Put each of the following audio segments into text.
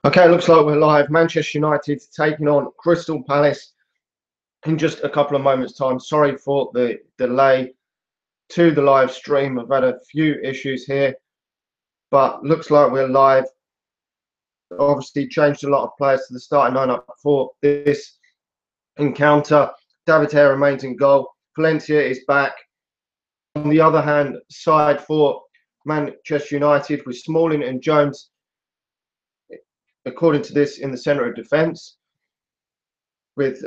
Okay, looks like we're live. Manchester United taking on Crystal Palace in just a couple of moments' time. Sorry for the delay to the live stream. I've had a few issues here, but looks like we're live. Obviously, changed a lot of players to the starting lineup for this encounter. David Hare remains in goal. Valencia is back. On the other hand, side for Manchester United with Smalling and Jones, according to this, in the centre of defence, with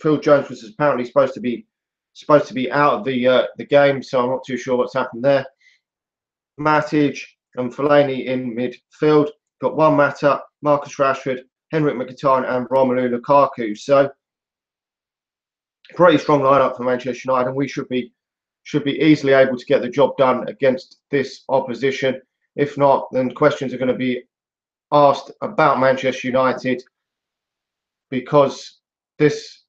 Phil Jones was apparently supposed to be out of the game, so I'm not too sure what's happened there. Matic and Fellaini in midfield. Got Juan Mata, Marcus Rashford, Henrik Mkhitaryan, and Romelu Lukaku. So pretty strong lineup for Manchester United, and we should be easily able to get the job done against this opposition. If not, then questions are going to be asked about Manchester United, because this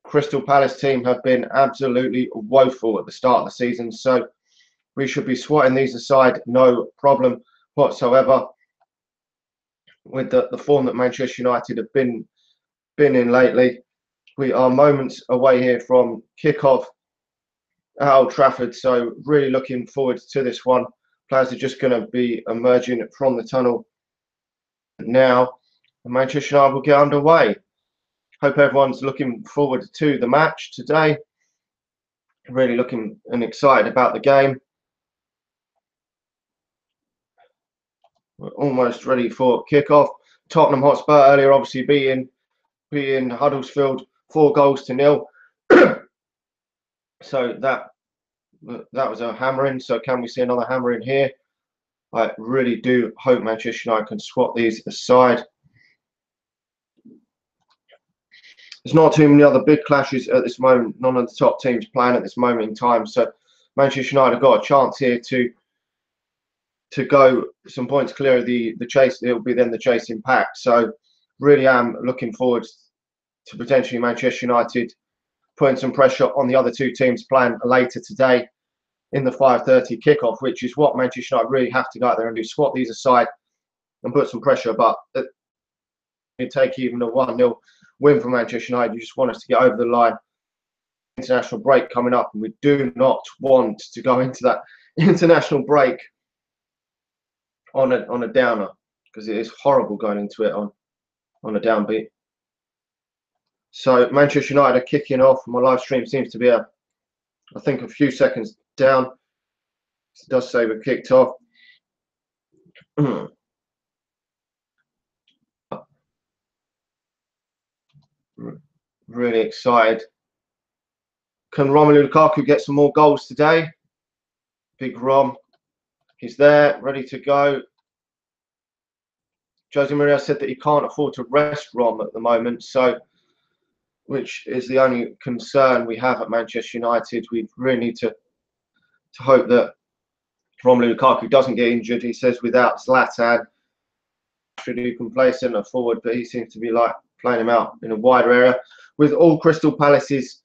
Crystal Palace team have been absolutely woeful at the start of the season. So we should be swatting these aside, no problem whatsoever, with the form that Manchester United have been in lately. We are moments away here from kickoff at Old Trafford, so really looking forward to this one. Players are just going to be emerging from the tunnel now, and Manchester United will get underway. Hope everyone's looking forward to the match today. Really looking and excited about the game. We're almost ready for kickoff. Tottenham Hotspur earlier obviously beating Huddersfield 4-0. So that was a hammering. So can we see another hammering here? I really do hope Manchester United can swat these aside. There's not too many other big clashes at this moment. None of the top teams playing at this moment in time. So Manchester United have got a chance here to go some points clear of the chase. It'll be then the chasing pack. So really am looking forward to potentially Manchester United putting some pressure on the other two teams playing later today in the 5:30 kickoff, which is what Manchester United really have to go out there and do. Swat these aside and put some pressure. But you take even a 1-0 win for Manchester United. You just want us to get over the line. International break coming up, and we do not want to go into that international break on a downer, because it is horrible going into it on a downbeat. So Manchester United are kicking off. My live stream seems to be I think a few seconds down. It does say we're kicked off. Really excited. Can Romelu Lukaku get some more goals today? Big Rom. He's there, ready to go. Jose Mourinho said that he can't afford to rest Rom at the moment, so which is the only concern we have at Manchester United. We really need to hope that Romelu Lukaku doesn't get injured. He says without Zlatan, who can play centre forward, but he seems to be like playing him out in a wider area. With all Crystal Palace's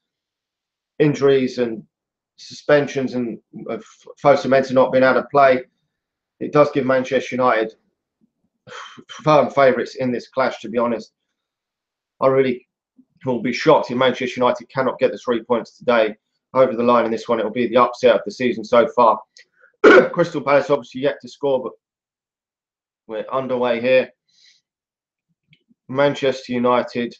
injuries and suspensions and Fosu Mensah not being able to play, it does give Manchester United firm favourites in this clash, to be honest. I really will be shocked if Manchester United cannot get the 3 points today over the line in this one. It will be the upset of the season so far. Crystal Palace obviously yet to score, but we're underway here. Manchester United.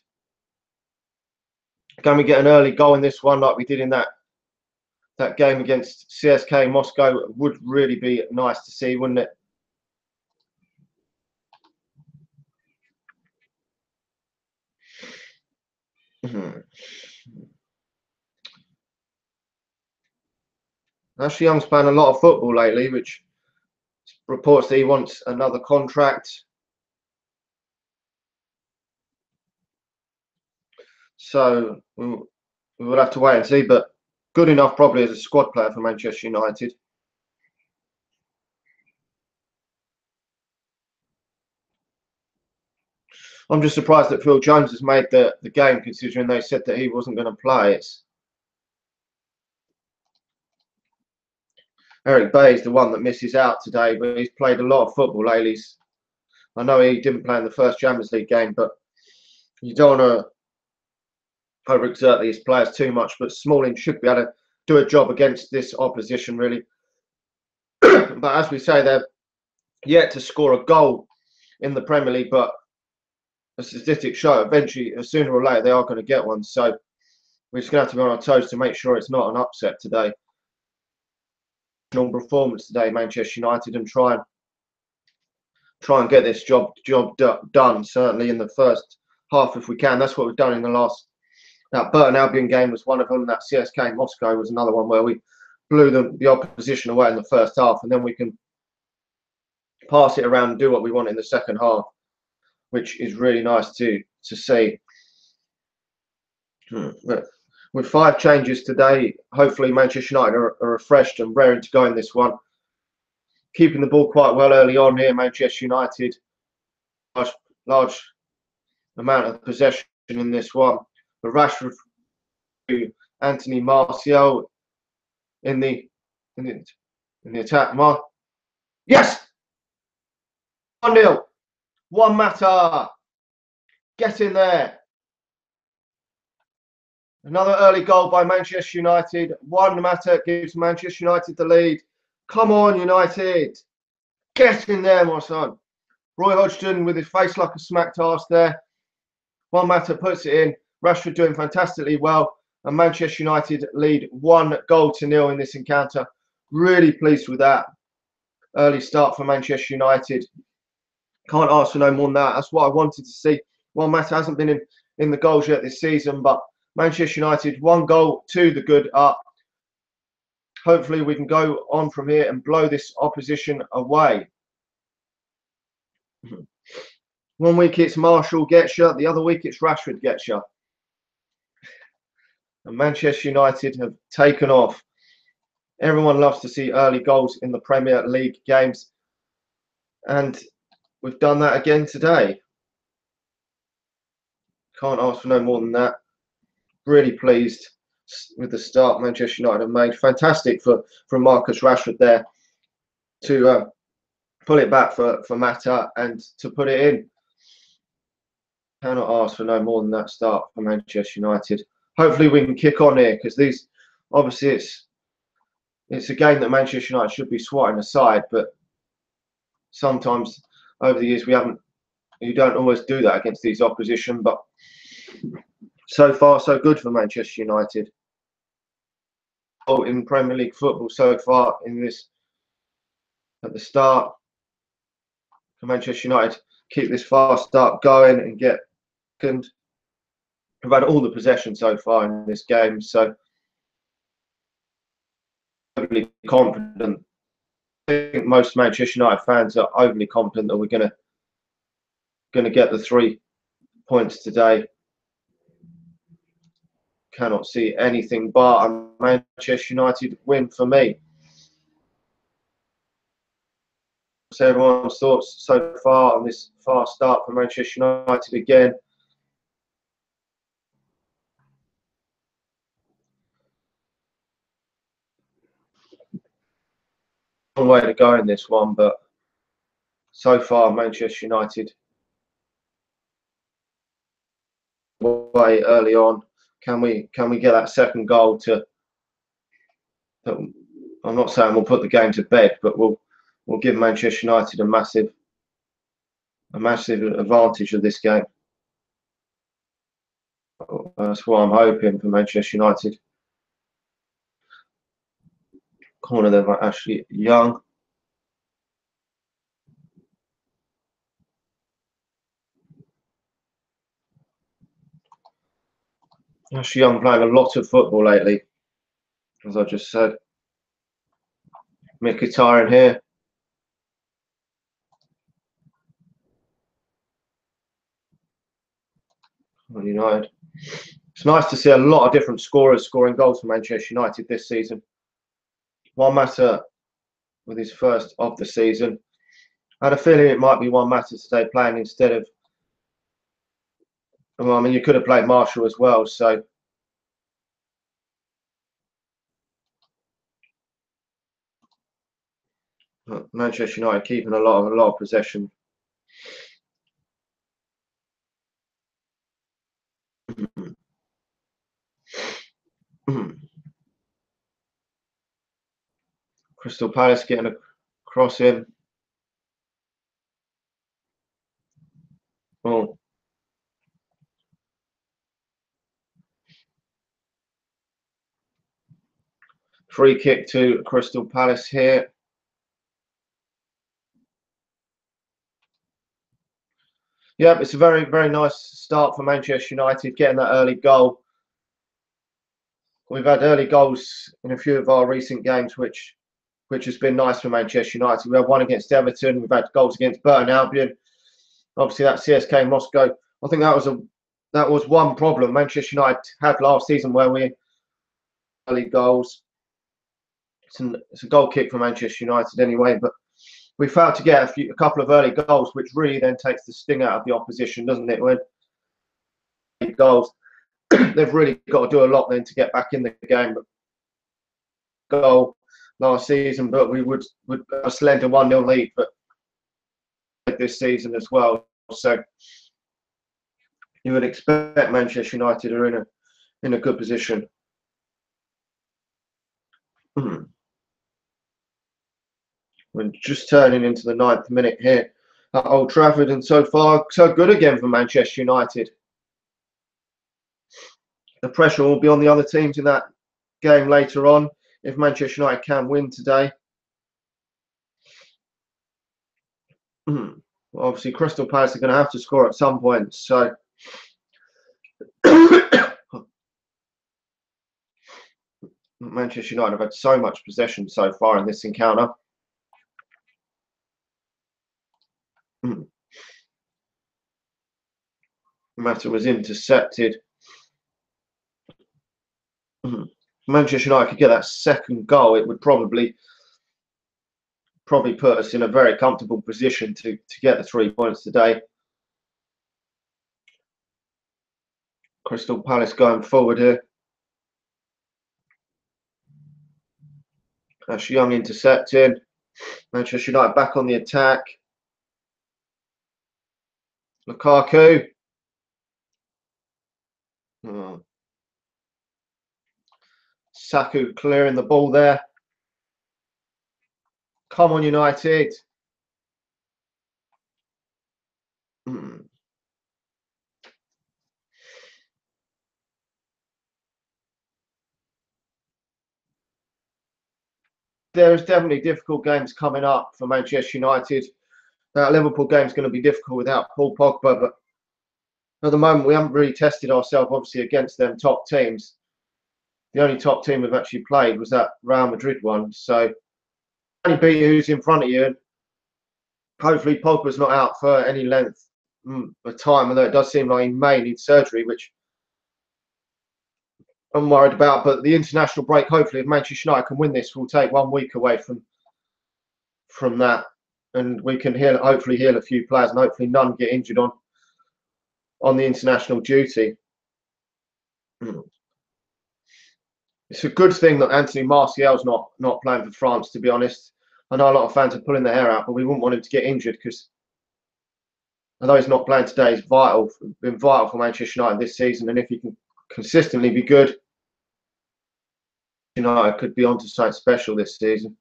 Can we get an early goal in this one like we did in that game against CSK Moscow? It would really be nice to see, wouldn't it? Ashley Young's playing a lot of football lately, which reports that he wants another contract. So we will have to wait and see, but good enough probably as a squad player for Manchester United. I'm just surprised that Phil Jones has made the game, considering they said that he wasn't going to play. It's Eric Bay is the one that misses out today, but he's played a lot of football lately. He's I know he didn't play in the first Champions League game, but you don't want to overexert these players too much. But Smalling should be able to do a job against this opposition, really. But as we say, they've yet to score a goal in the Premier League, but the statistics show eventually, sooner or later, they are going to get one. So we're just going to have to be on our toes to make sure it's not an upset today. Performance today, Manchester United, and try and get this job done. Certainly in the first half, if we can. That's what we've done in the last. That Burton Albion game was one of them. That CSK Moscow was another one where we blew the opposition away in the first half, and then we can pass it around and do what we want in the second half, which is really nice to see. But with 5 changes today, hopefully Manchester United are refreshed and raring to go in this one. Keeping the ball quite well early on here, Manchester United. Large amount of possession in this one. But Rashford, Anthony Martial in the attack. Yes! 1-0. Juan Mata. Get in there. Another early goal by Manchester United. Juan Mata gives Manchester United the lead. Come on, United. Get in there, my son. Roy Hodgson with his face like a smacked arse there. Juan Mata puts it in. Rashford doing fantastically well. And Manchester United lead 1-0 in this encounter. Really pleased with that. Early start for Manchester United. Can't ask for no more than that. That's what I wanted to see. Juan Mata hasn't been in the goals yet this season, but Manchester United, 1 goal to the good up. Hopefully we can go on from here and blow this opposition away. One week it's Martial gets you, the other week it's Rashford gets you. And Manchester United have taken off. Everyone loves to see early goals in the Premier League games. And we've done that again today. Can't ask for no more than that. Really pleased with the start Manchester United have made. Fantastic from Marcus Rashford there to pull it back for Mata and to put it in. Cannot ask for no more than that start for Manchester United. Hopefully we can kick on here, because these, obviously it's a game that Manchester United should be swatting aside, but sometimes over the years you don't always do that against these opposition. But so far so good for Manchester United. In Premier League football so far in this at the start. For Manchester United keep this fast start going and get second. We've had all the possession so far in this game, so overly confident. I think most Manchester United fans are overly confident that we're going to get the 3 points today. Cannot see anything but a Manchester United win for me. So everyone's thoughts so far on this fast start for Manchester United again. Long way to go in this one, but so far Manchester United way early on. Can we get that second goal to? I'm not saying we'll put the game to bed, but we'll give Manchester United a massive advantage of this game. That's what I'm hoping for Manchester United. Corner them Ashley Young. Ashley Young playing a lot of football lately, as I just said. Mkhitaryan here. United. It's nice to see a lot of different scorers scoring goals for Manchester United this season. Juan Mata with his first of the season. I had a feeling it might be Juan Mata today playing instead of. Well, I mean, you could have played Martial as well, so. Manchester United keeping a lot of possession. Crystal Palace getting a cross in. Oh, free kick to Crystal Palace here. Yeah, it's a very, very nice start for Manchester United, getting that early goal. We've had early goals in a few of our recent games, which has been nice for Manchester United. We had one against Everton. We've had goals against Burton Albion. Obviously, that CSK Moscow. I think that was one problem Manchester United had last season, where we early goals. It's a goal kick for Manchester United anyway, but we failed to get a couple of early goals, which really then takes the sting out of the opposition, doesn't it? When goals, they've really got to do a lot then to get back in the game. But goal last season, but we would a slender 1-0 lead, but this season as well. So you would expect Manchester United are in a good position. We're just turning into the 9th minute here at Old Trafford, and so far so good again for Manchester United. The pressure will be on the other teams in that game later on if Manchester United can win today. Obviously, Crystal Palace are going to have to score at some point. So Manchester United have had so much possession so far in this encounter. Matter was intercepted. Manchester United could get that second goal, it would probably put us in a very comfortable position to get the 3 points today. Crystal Palace going forward here. Ash Young intercepting. Manchester United back on the attack. Lukaku. Saku clearing the ball there. Come on, United. There's definitely difficult games coming up for Manchester United. That Liverpool game is going to be difficult without Paul Pogba, but at the moment we haven't really tested ourselves, obviously, against them top teams. The only top team we've actually played was that Real Madrid one. So only beat who's in front of you. And hopefully Pogba's not out for any length of time, although it does seem like he may need surgery, which I'm worried about. But the international break, hopefully, if Manchester United can win this, will take 1 week away from that, and we can hopefully heal a few players, and hopefully none get injured on the international duty. It's a good thing that Anthony Martial's not playing for France, to be honest. I know a lot of fans are pulling their hair out, but we wouldn't want him to get injured, because although he's not playing today, he's been vital for Manchester United this season. And if he can consistently be good, United could be onto something special this season.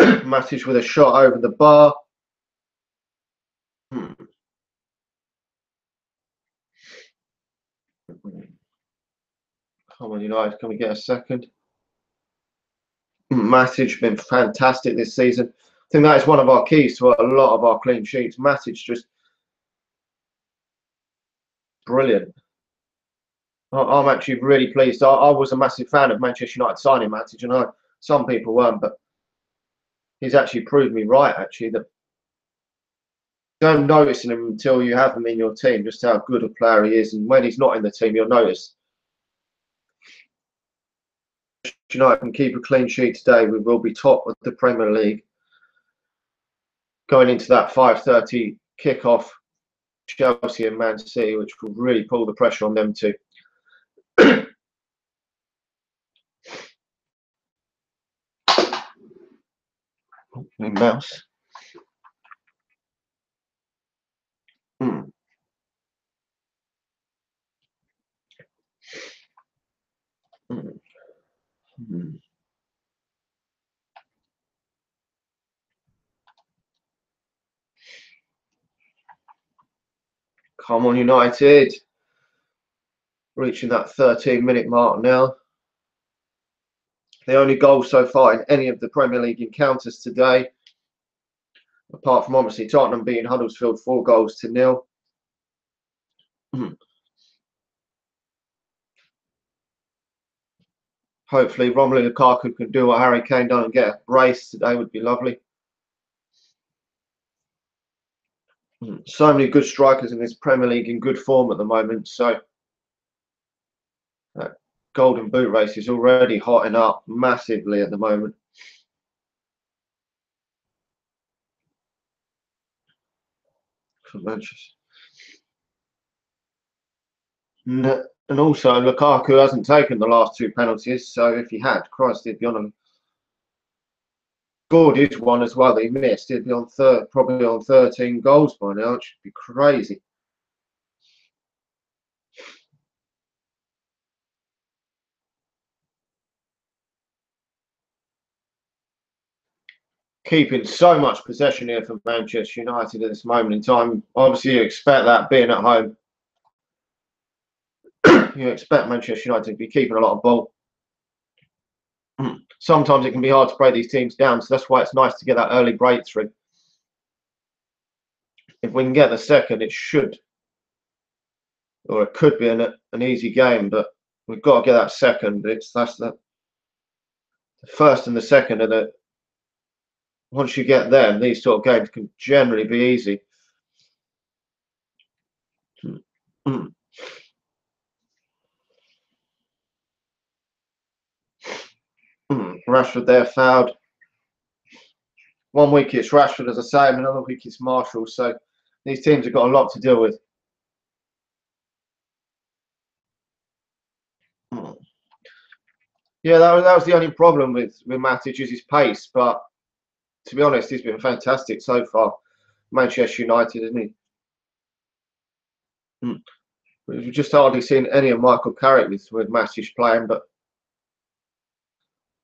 Matic with a shot over the bar. Come on, United, can we get a second? Matic been fantastic this season. I think that is one of our keys to a lot of our clean sheets. Matic just brilliant. I'm actually really pleased. I was a massive fan of Manchester United signing Matic, and some people weren't, but he's actually proved me right, actually, that you don't notice him until you have him in your team, just how good a player he is. And when he's not in the team, you'll notice. United can keep a clean sheet today, we will be top of the Premier League. Going into that 5:30 kickoff, Chelsea and Man City, which will really pull the pressure on them too. Mouse. Come on, United. Reaching that 13-minute mark now. The only goal so far in any of the Premier League encounters today, apart from obviously Tottenham beating Huddersfield 4-0. Hopefully Romelu Lukaku can do what Harry Kane done and get a brace today would be lovely. So many good strikers in this Premier League in good form at the moment, so that Golden Boot race is already hotting up massively at the moment. For Manchester. And also Lukaku hasn't taken the last 2 penalties, so if he had, Christ, he'd be on him. Scored his one as well that he missed. He'd be on probably on 13 goals by now. It should be crazy. Keeping so much possession here for Manchester United at this moment in time. Obviously, you expect that being at home. You expect Manchester United to be keeping a lot of ball. Sometimes it can be hard to break these teams down, so that's why it's nice to get that early breakthrough. If we can get the second, it should, or it could be an easy game, but we've got to get that second. That's the first and the second are the. Once you get them, these sort of games can generally be easy. Rashford there fouled. 1 week it's Rashford, as I say, and another week it's Marshall. So these teams have got a lot to deal with. Yeah, that was the only problem with Matic is his pace. But to be honest, he's been fantastic so far. Manchester United, isn't he? We've just hardly seen any of Michael Carrick with Matic playing, but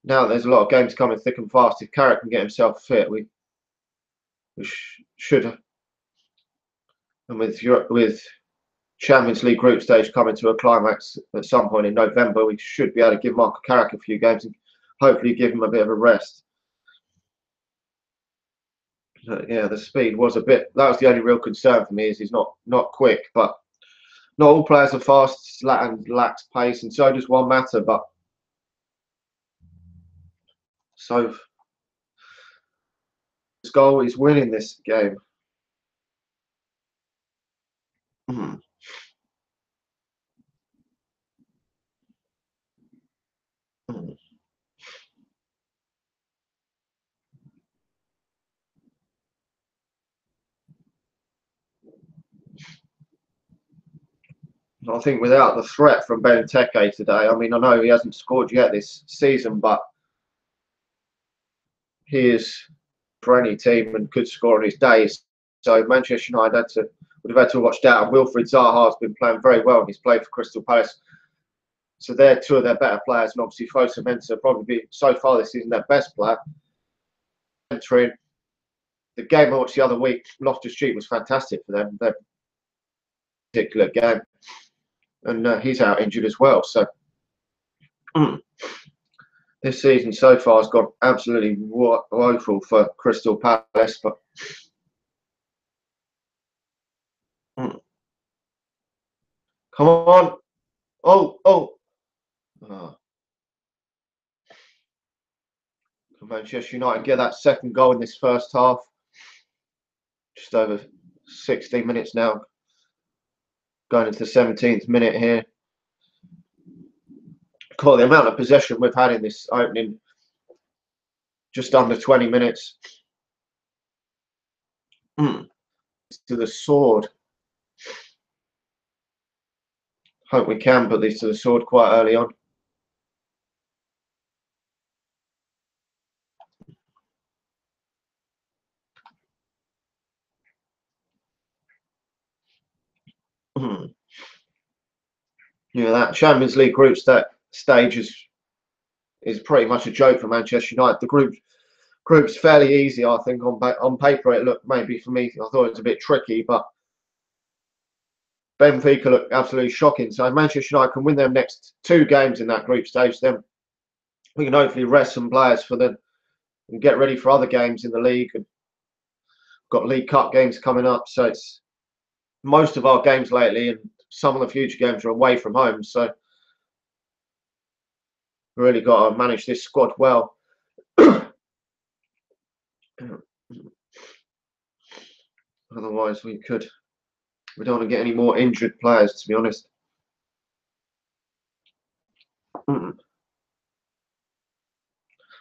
now there's a lot of games coming thick and fast. If Carrick can get himself fit, we should. And with Champions League group stage coming to a climax at some point in November, we should be able to give Michael Carrick a few games and hopefully give him a bit of a rest. Yeah, the speed was a bit. That was the only real concern for me. Is he's not quick, but not all players are fast. Zlatan lacks pace, and so does Juan Mata. But so his goal is winning this game. I think without the threat from Benteke today, I mean, I know he hasn't scored yet this season, but he is for any team and could score on his days. So Manchester United would have had to watch out. Wilfried Zaha has been playing very well, and he's played for Crystal Palace. So they're two of their better players, and obviously Fosu Mensah probably be so far this season their best player. Entering the game I watched the other week, Loftus-Cheek was fantastic for them. Their particular game, and he's out injured as well. So this season so far has gone absolutely woeful for Crystal Palace. But come on, oh. Manchester United get that second goal in this first half. Just over 16 minutes now. Going into the 17th minute here. God, the amount of possession we've had in this opening, just under 20 minutes. To the sword. Hope we can put these to the sword quite early on. Yeah, that Champions League group stage is pretty much a joke for Manchester United. The group's fairly easy, I think. On paper, it looked maybe for me. I thought it was a bit tricky, but Benfica look absolutely shocking. So if Manchester United can win their next 2 games in that group stage, then we can hopefully rest some players for them and get ready for other games in the league. And got League Cup games coming up, so it's most of our games lately, and some of the future games are away from home. So we really got to manage this squad well. Otherwise, we don't want to get any more injured players, to be honest. I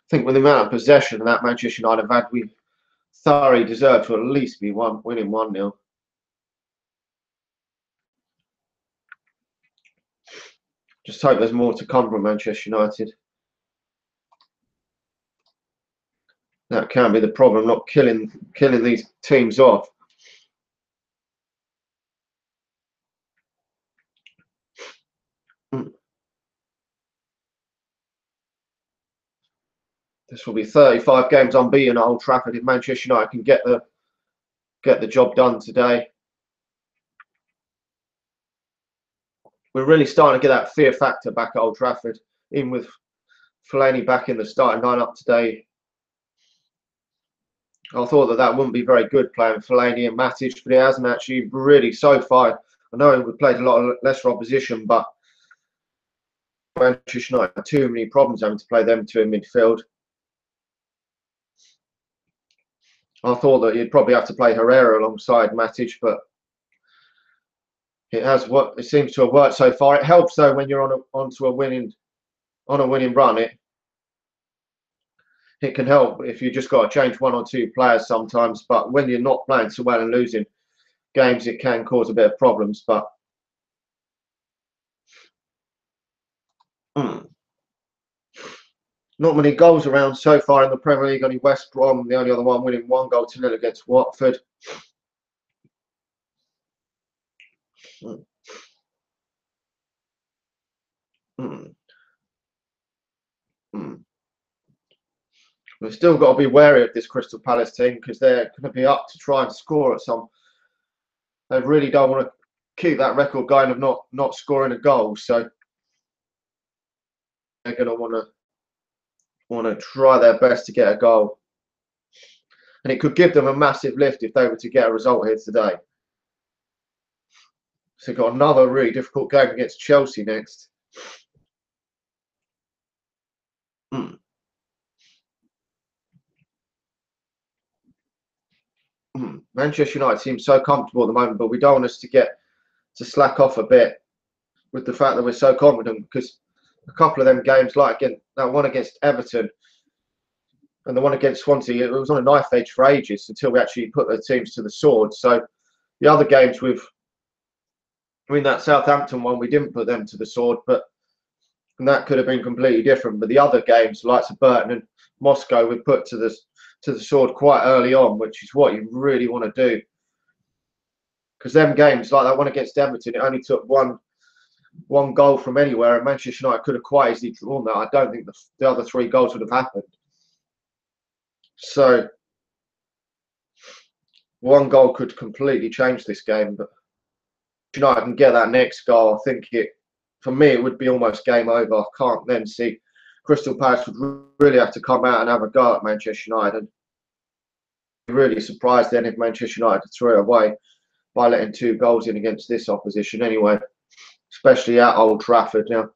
think with the amount of possession that Manchester United have had, we thoroughly deserve to at least be winning 1-0. Just hope there's more to come from Manchester United. That can be the problem, not killing these teams off. This will be 35 games unbeaten at Old Trafford if Manchester United can get the job done today. We're really starting to get that fear factor back at Old Trafford, even with Fellaini back in the starting lineup today. I thought that wouldn't be very good playing Fellaini and Matic, but it hasn't actually really so far. I know we played a lot of lesser opposition, but Manchester United had too many problems having to play them two in midfield. I thought that you'd probably have to play Herrera alongside Matic, but it seems to have worked so far. It helps though when you're on a winning run. It can help if you just got to change 1 or 2 players sometimes. But when you're not playing so well and losing games, it can cause a bit of problems. But not many goals around so far in the Premier League. Only West Brom, the only other one, winning 1-0 against Watford. We've still got to be wary of this Crystal Palace team because they're going to be up to try and score at some. They really don't want to keep that record going of not scoring a goal. So they're going to want to try their best to get a goal, and it could give them a massive lift if they were to get a result here today. So they've got another really difficult game against Chelsea next. Manchester United seems so comfortable at the moment, but we don't want us to slack off a bit with the fact that we're so confident, because a couple of them games, like that one against Everton and the one against Swansea, it was on a knife edge for ages until we actually put the teams to the sword. So the other games that Southampton one, we didn't put them to the sword, and that could have been completely different. But the other games, like Burton and Moscow, we put to the sword quite early on, which is what you really want to do. Because them games, like that one against Everton, it only took one goal from anywhere, and Manchester United could have quite easily drawn that. I don't think the other 3 goals would have happened. So 1 goal could completely change this game. But if United can get that next goal, I think for me, it would be almost game over. I can't then see Crystal Palace would really have to come out and have a go at Manchester United. I'd be really surprised then if Manchester United threw it away by letting 2 goals in against this opposition anyway, especially at Old Trafford now.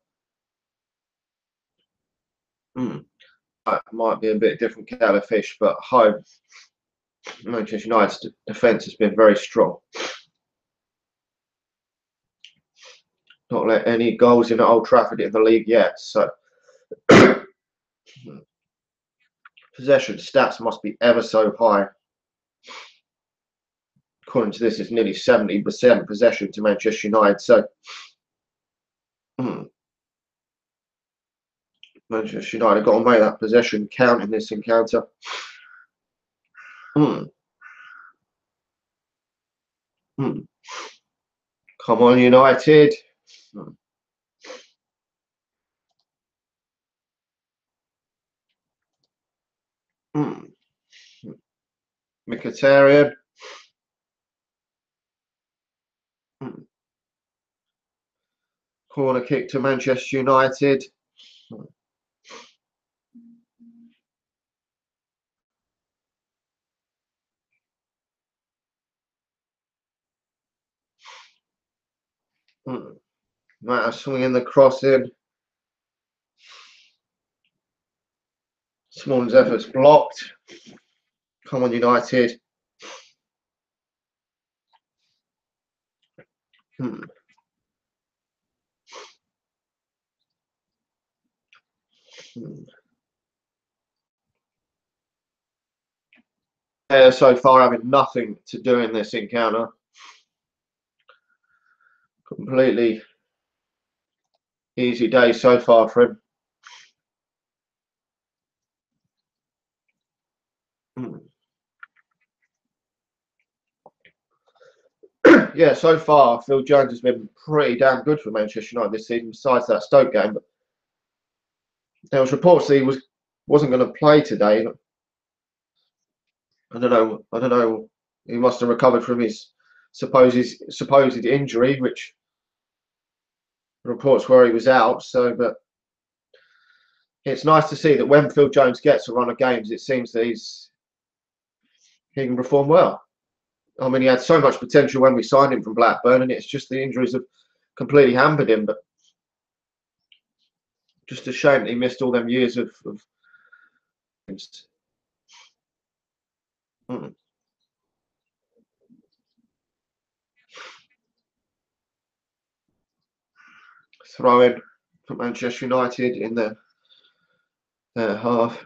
That might be a bit different kettle of fish, but home, Manchester United's defence has been very strong. Not let any goals in at Old Trafford in the league yet, so possession stats must be ever so high. According to this, it's nearly 70% possession to Manchester United. So Manchester United got to make that possession count in this encounter. Come on, United. Mkhitaryan. Corner kick to Manchester United. Matter swinging the cross in. Small's efforts blocked. Come on, United. So far having nothing to do in this encounter. Completely easy day so far for him. Yeah, so far Phil Jones has been pretty damn good for Manchester United this season, besides that Stoke game. But there was reports that he wasn't going to play today. I don't know. He must have recovered from his supposed injury, which reports where he was out. So, but it's nice to see that when Phil Jones gets a run of games, it seems that he can perform well. I mean, he had so much potential when we signed him from Blackburn, and it's just the injuries have completely hampered him. But just a shame that he missed all them years of throw in for Manchester United in their half.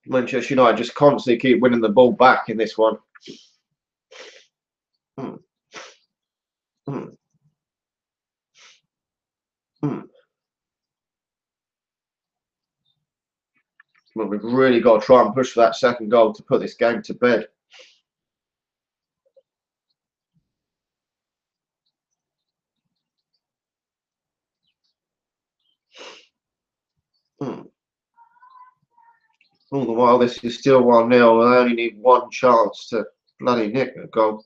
Manchester United just constantly keep winning the ball back in this one. Well, we've really got to try and push for that second goal to put this game to bed. All the while, this is still 1-0. They only need one chance to bloody nick a goal.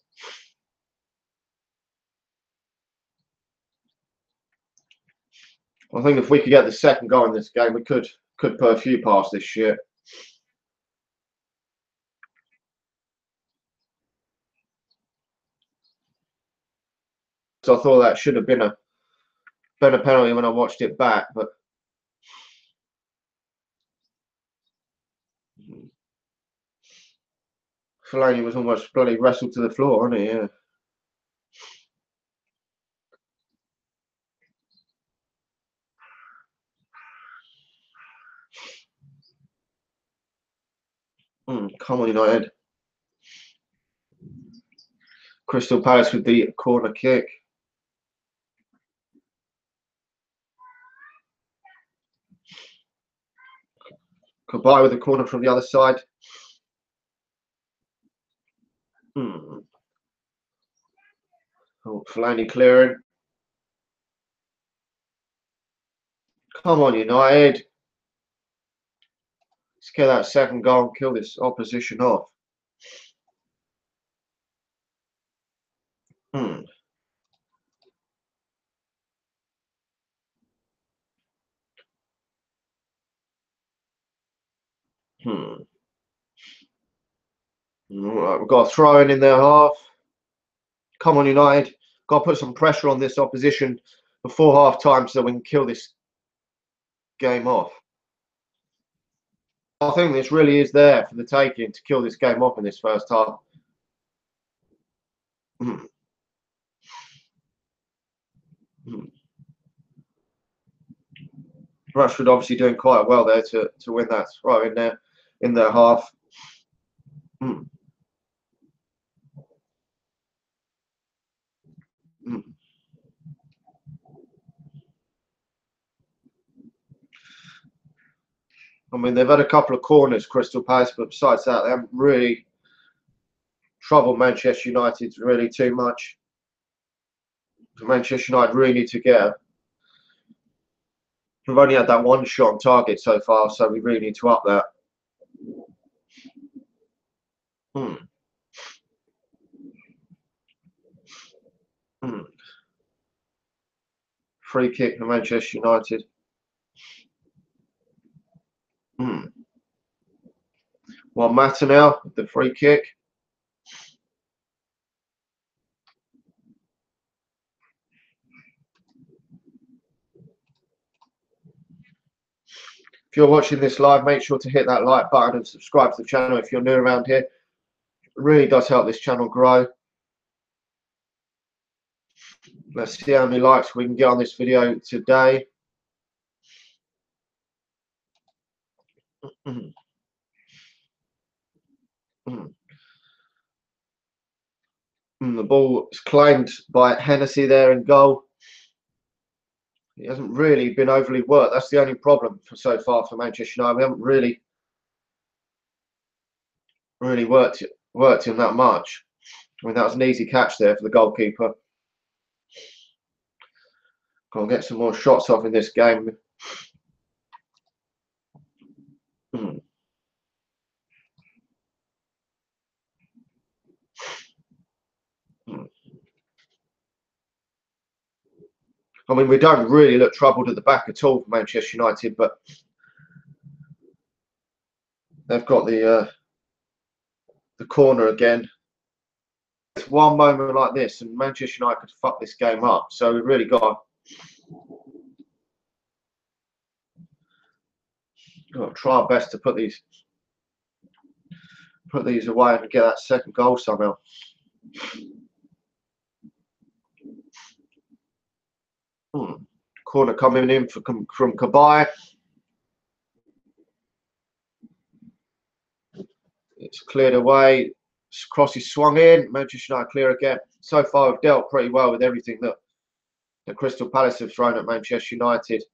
I think if we could get the second goal in this game, we could put a few past this shit. So I thought that should have been a penalty when I watched it back, but Fellaini was almost bloody wrestled to the floor, wasn't he? Yeah. Come on, United. Crystal Palace with the corner kick. Goodbye with the corner from the other side. Oh, Fellaini clearing. Come on, United. Let's get that second goal and kill this opposition off. Right, we've got a throw in their half. Come on, United. Got to put some pressure on this opposition before half time so we can kill this game off. I think this really is there for the taking to kill this game off in this first half. Rashford obviously doing quite well there to win that throw in their half. I mean, they've had a couple of corners, Crystal Palace, but besides that, they haven't really troubled Manchester United really too much. Manchester United really need to get. We've only had that one shot on target so far, so we really need to up that. Hmm. Hmm. Free kick for Manchester United. Hmm. Well, Martinelli with the free kick. If you're watching this live, make sure to hit that like button and subscribe to the channel if you're new around here. It really does help this channel grow. Let's see how many likes we can get on this video today. Mm. Mm. The ball is claimed by Hennessy there in goal. He hasn't really been overly worked. That's the only problem so far for Manchester United. We haven't really worked him that much. I mean, that was an easy catch there for the goalkeeper. Got to get some more shots off in this game. Mm. Mm. I mean, we don't really look troubled at the back at all for Manchester United, but they've got the corner again. It's one moment like this, and Manchester United could fuck this game up. So we really got to try our best to put these away and get that second goal somehow. Corner coming in from Kabay. It's cleared away. Cross is swung in. Manchester United clear again. So far, we've dealt pretty well with everything that the Crystal Palace have thrown at Manchester United.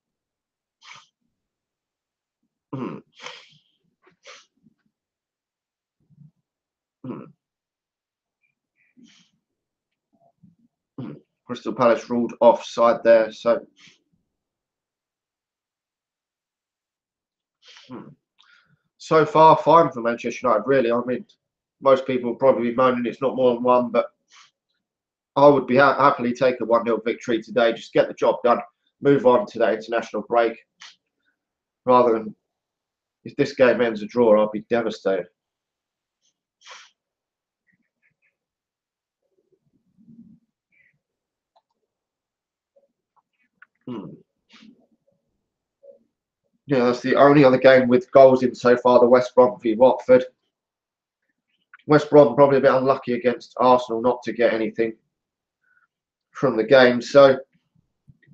Crystal Palace ruled offside there. So far, fine for Manchester United, really. I mean, most people will probably be moaning it's not more than one, but I would be happily take a 1-0 victory today. Just get the job done, move on to that international break. Rather than, if this game ends a draw, I'll be devastated. Yeah, that's the only other game with goals in so far, the West Brom v Watford. West Brom probably a bit unlucky against Arsenal not to get anything from the game. So,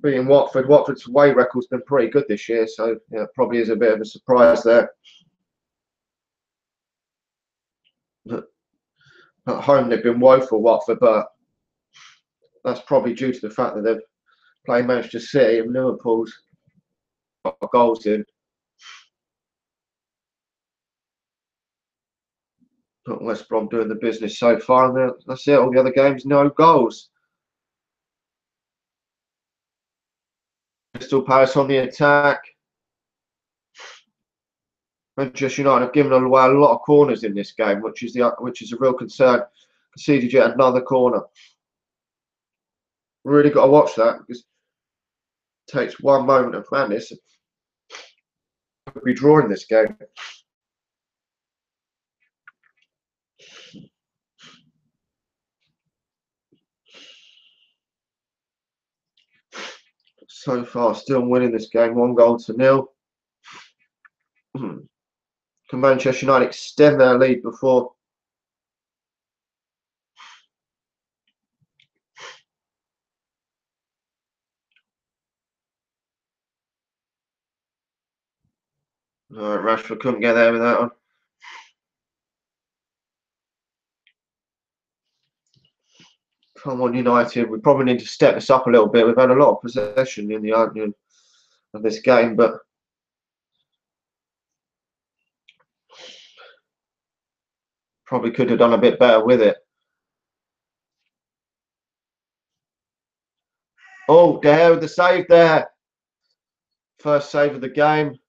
beating Watford, Watford's away record's been pretty good this year. So, yeah, probably is a bit of a surprise there. At home, they've been woeful, Watford, but that's probably due to the fact that they've played Manchester City and Liverpool's got goals in. Got West Brom doing the business so far, and that's it. All the other games, no goals. Crystal Palace on the attack. Manchester United have given away a lot of corners in this game, which is a real concern. Conceded yet another corner. Really got to watch that because it takes one moment of madness. We'll be drawing this game. So far, still winning this game, 1-0. Can Manchester United extend their lead before? Rashford couldn't get there with that one. Come on, United. We probably need to step this up a little bit. We've had a lot of possession in the opening of this game, but probably could have done a bit better with it. De Gea with the save there. First save of the game.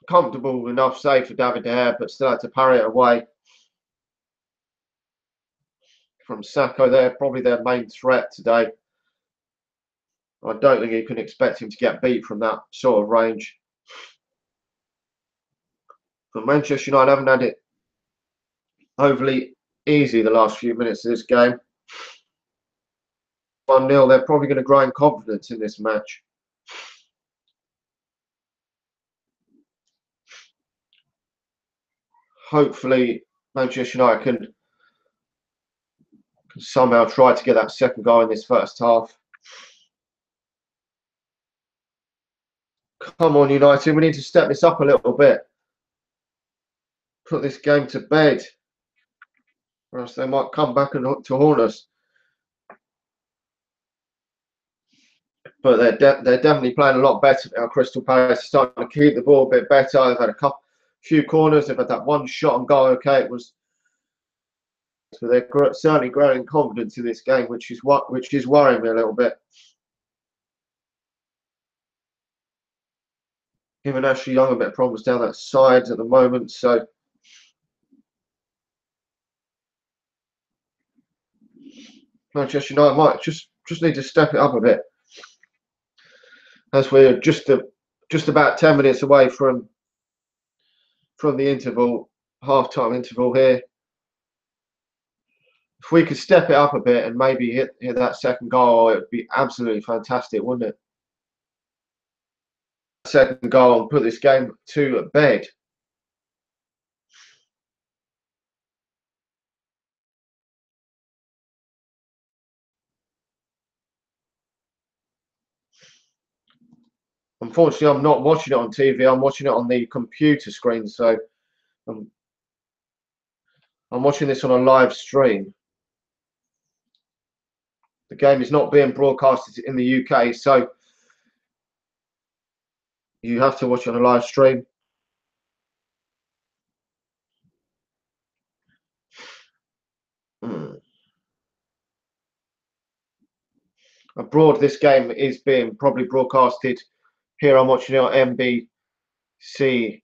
Comfortable enough save for David De Gea, but still had to parry it away from Sacco there. Probably their main threat today. I don't think you can expect him to get beat from that sort of range. But Manchester United haven't had it overly easy the last few minutes of this game. 1-0, they're probably going to grow in confidence in this match. Hopefully Manchester United can somehow try to get that second goal in this first half. Come on, United, we need to step this up a little bit. Put this game to bed, or else they might come back and to haunt us. But they're definitely playing a lot better now. Crystal Palace are starting to keep the ball a bit better. They've had a few corners. They've had that one shot on goal. Okay, it was. So they're certainly growing confidence in this game, which is worrying me a little bit. Giving Ashley Young a bit of problems down that side at the moment. So Manchester United might just need to step it up a bit, as we're just about 10 minutes away from the interval, half-time interval here. If we could step it up a bit and maybe hit that second goal, it would be absolutely fantastic, wouldn't it? Second goal and put this game to bed. Unfortunately, I'm not watching it on TV. I'm watching it on the computer screen, so I'm watching this on a live stream. The game is not being broadcasted in the UK, so you have to watch it on a live stream. Abroad, this game is being probably broadcasted. Here I'm watching it on NBC.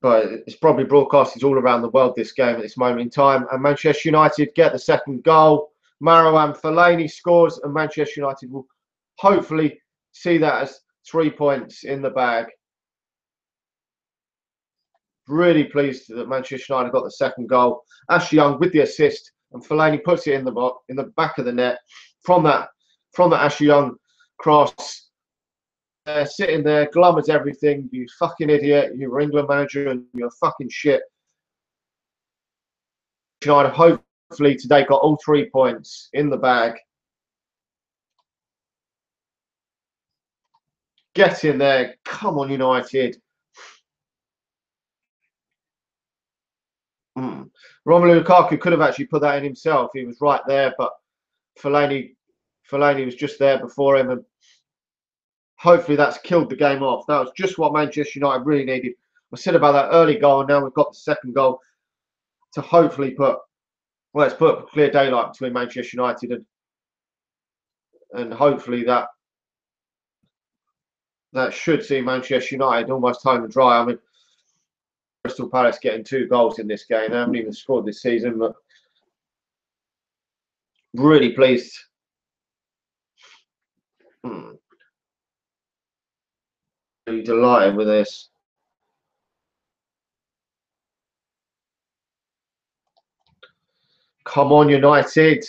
But it's probably broadcasted all around the world, this game at this moment in time. And Manchester United get the second goal. Marouane Fellaini scores, and Manchester United will hopefully see that as 3 points in the bag. Really pleased that Manchester United got the second goal. Ashley Young with the assist, and Fellaini puts it in the back of the net from that Ashley Young cross. Sitting there, glum as everything. You fucking idiot! You were England manager, and you're fucking shit. United hopefully today got all 3 points in the bag. Get in there, come on, United. Romelu Lukaku could have actually put that in himself. He was right there, but Fellaini was just there before him, and hopefully that's killed the game off. That was just what Manchester United really needed. I said about that early goal, and now we've got the second goal to hopefully put clear daylight between Manchester United and hopefully that should see Manchester United almost home and dry. I mean, Crystal Palace getting 2 goals in this game. They haven't even scored this season, but really pleased. Really delighted with this. Come on, United.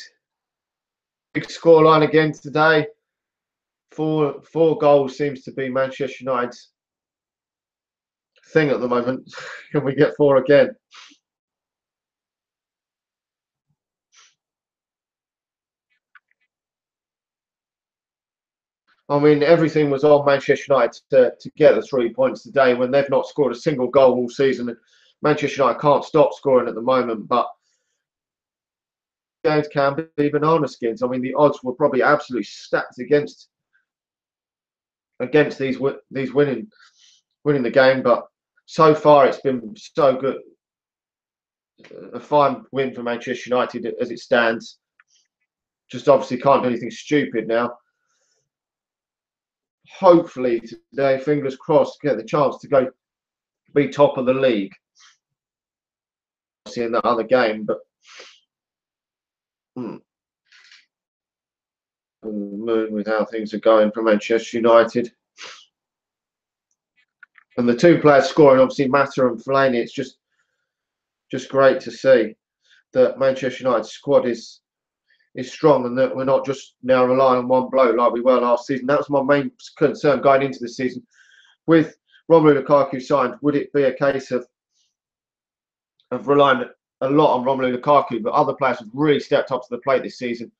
Big scoreline again today. Four goals seems to be Manchester United's thing at the moment. Can we get 4 again? I mean, everything was on Manchester United to get the 3 points today when they've not scored a single goal all season. And Manchester United can't stop scoring at the moment, but games can be banana skins. I mean, the odds were probably absolutely stacked against these winning the game, but So far, it's been so good. A fine win for Manchester United as it stands. Just obviously can't do anything stupid now. Hopefully today, fingers crossed, get the chance to go be top of the league. See in that other game, but moon with how things are going for Manchester United. And the two players scoring, obviously Mata and Fellaini, it's just great to see that Manchester United's squad is strong and that we're not just now relying on one bloke like we were last season. That was my main concern going into the season. With Romelu Lukaku signed, would it be a case of relying a lot on Romelu Lukaku, but other players have really stepped up to the plate this season?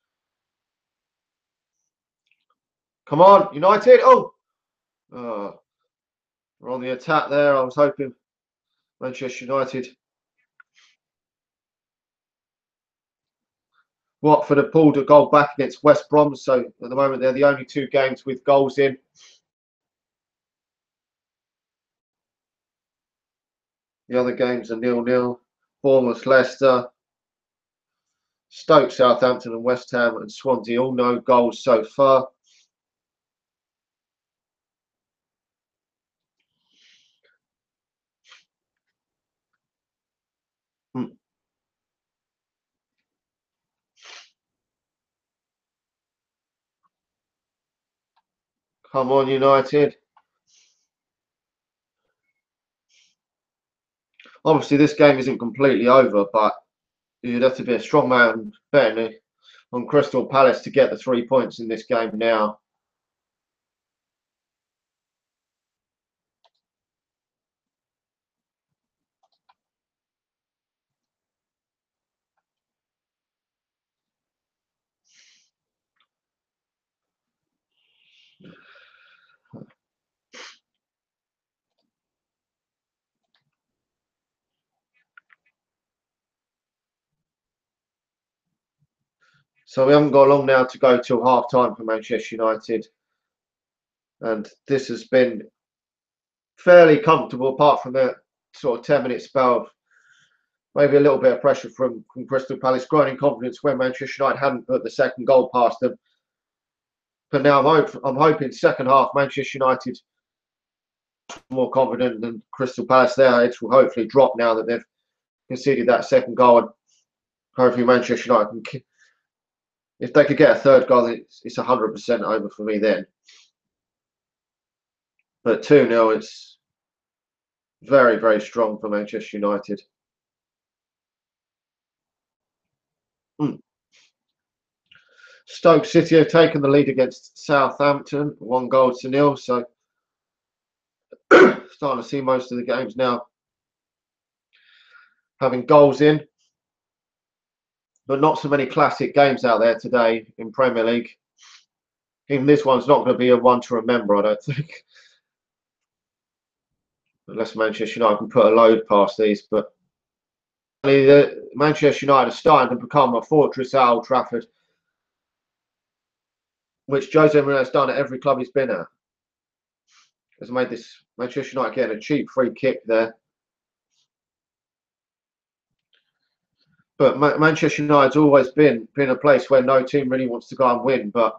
Come on, United! Oh, we're on the attack there. I was hoping Manchester United. Watford have pulled a goal back against West Brom, so at the moment they're the only two games with goals in. The other games are 0-0. Bournemouth, Leicester, Stoke, Southampton and West Ham and Swansea, all no goals so far. Come on, United. Obviously, this game isn't completely over, but you'd have to be a strong man betting on Crystal Palace to get the 3 points in this game now. So we haven't got long now to go till half time for Manchester United. And this has been fairly comfortable apart from the sort of 10-minute spell of maybe a little bit of pressure from Crystal Palace, growing in confidence when Manchester United hadn't put the second goal past them. But now I'm hoping second half Manchester United more confident than Crystal Palace. Their heads will hopefully drop now that they've conceded that second goal, and hopefully Manchester United can, if they could get a third goal, it's 100% over for me then. But 2-0, it's very, very strong for Manchester United. Stoke City have taken the lead against Southampton, 1-0, so starting to see most of the games now having goals in, but not so many classic games out there today in Premier League. Even this one's not going to be a one to remember, I don't think. Unless Manchester United can put a load past these, but Manchester United are starting to become a fortress at Old Trafford, which Jose Mourinho has done at every club he's been at. Has made this Manchester United getting a cheap free kick there. But Manchester United's always been a place where no team really wants to go and win. But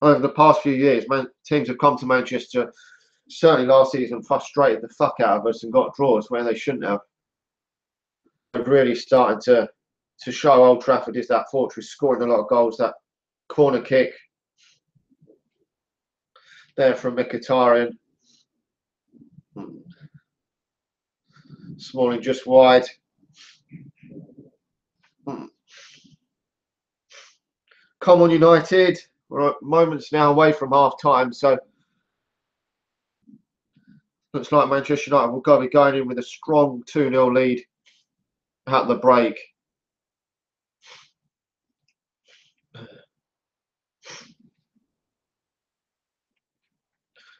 over the past few years, teams have come to Manchester, certainly last season, frustrated the fuck out of us and got draws where they shouldn't have. They're really starting to show Old Trafford is that fortress, scoring a lot of goals. That corner kick there from Mkhitaryan. Smalling just wide. Come on, United. We're moments now away from half time, so looks like Manchester United will be going in with a strong 2-0 lead at the break.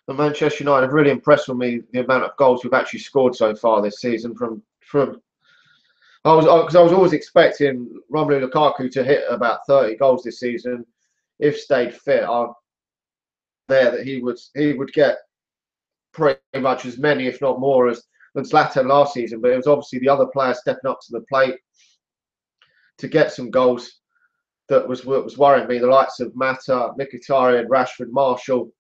But Manchester United have really impressed with me, the amount of goals we've actually scored so far this season. Because I was always expecting Romelu Lukaku to hit about 30 goals this season if stayed fit. That he would get pretty much as many, if not more, as than Zlatan last season. But it was obviously the other players stepping up to the plate to get some goals that was what was worrying me. The likes of Mata, Mkhitaryan, Rashford, Marshall,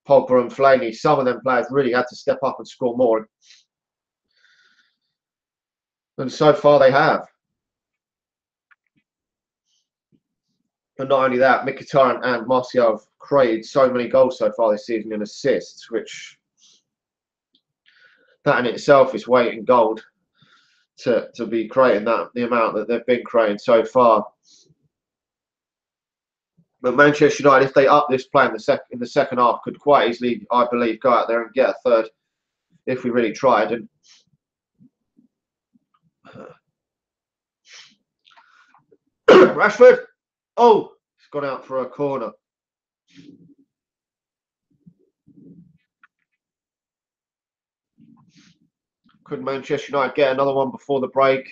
Pogba, and Fellaini. Some of them players really had to step up and score more, and so far they have. And not only that, Mkhitaryan and Martial have created so many goals so far this season in assists, which that in itself is weight in gold to be creating that the amount that they've been creating so far. But Manchester United, if they up this play in the second half, could quite easily, I believe, go out there and get a third if we really tried. And Rashford, oh, it's gone out for a corner. Could Manchester United get another one before the break?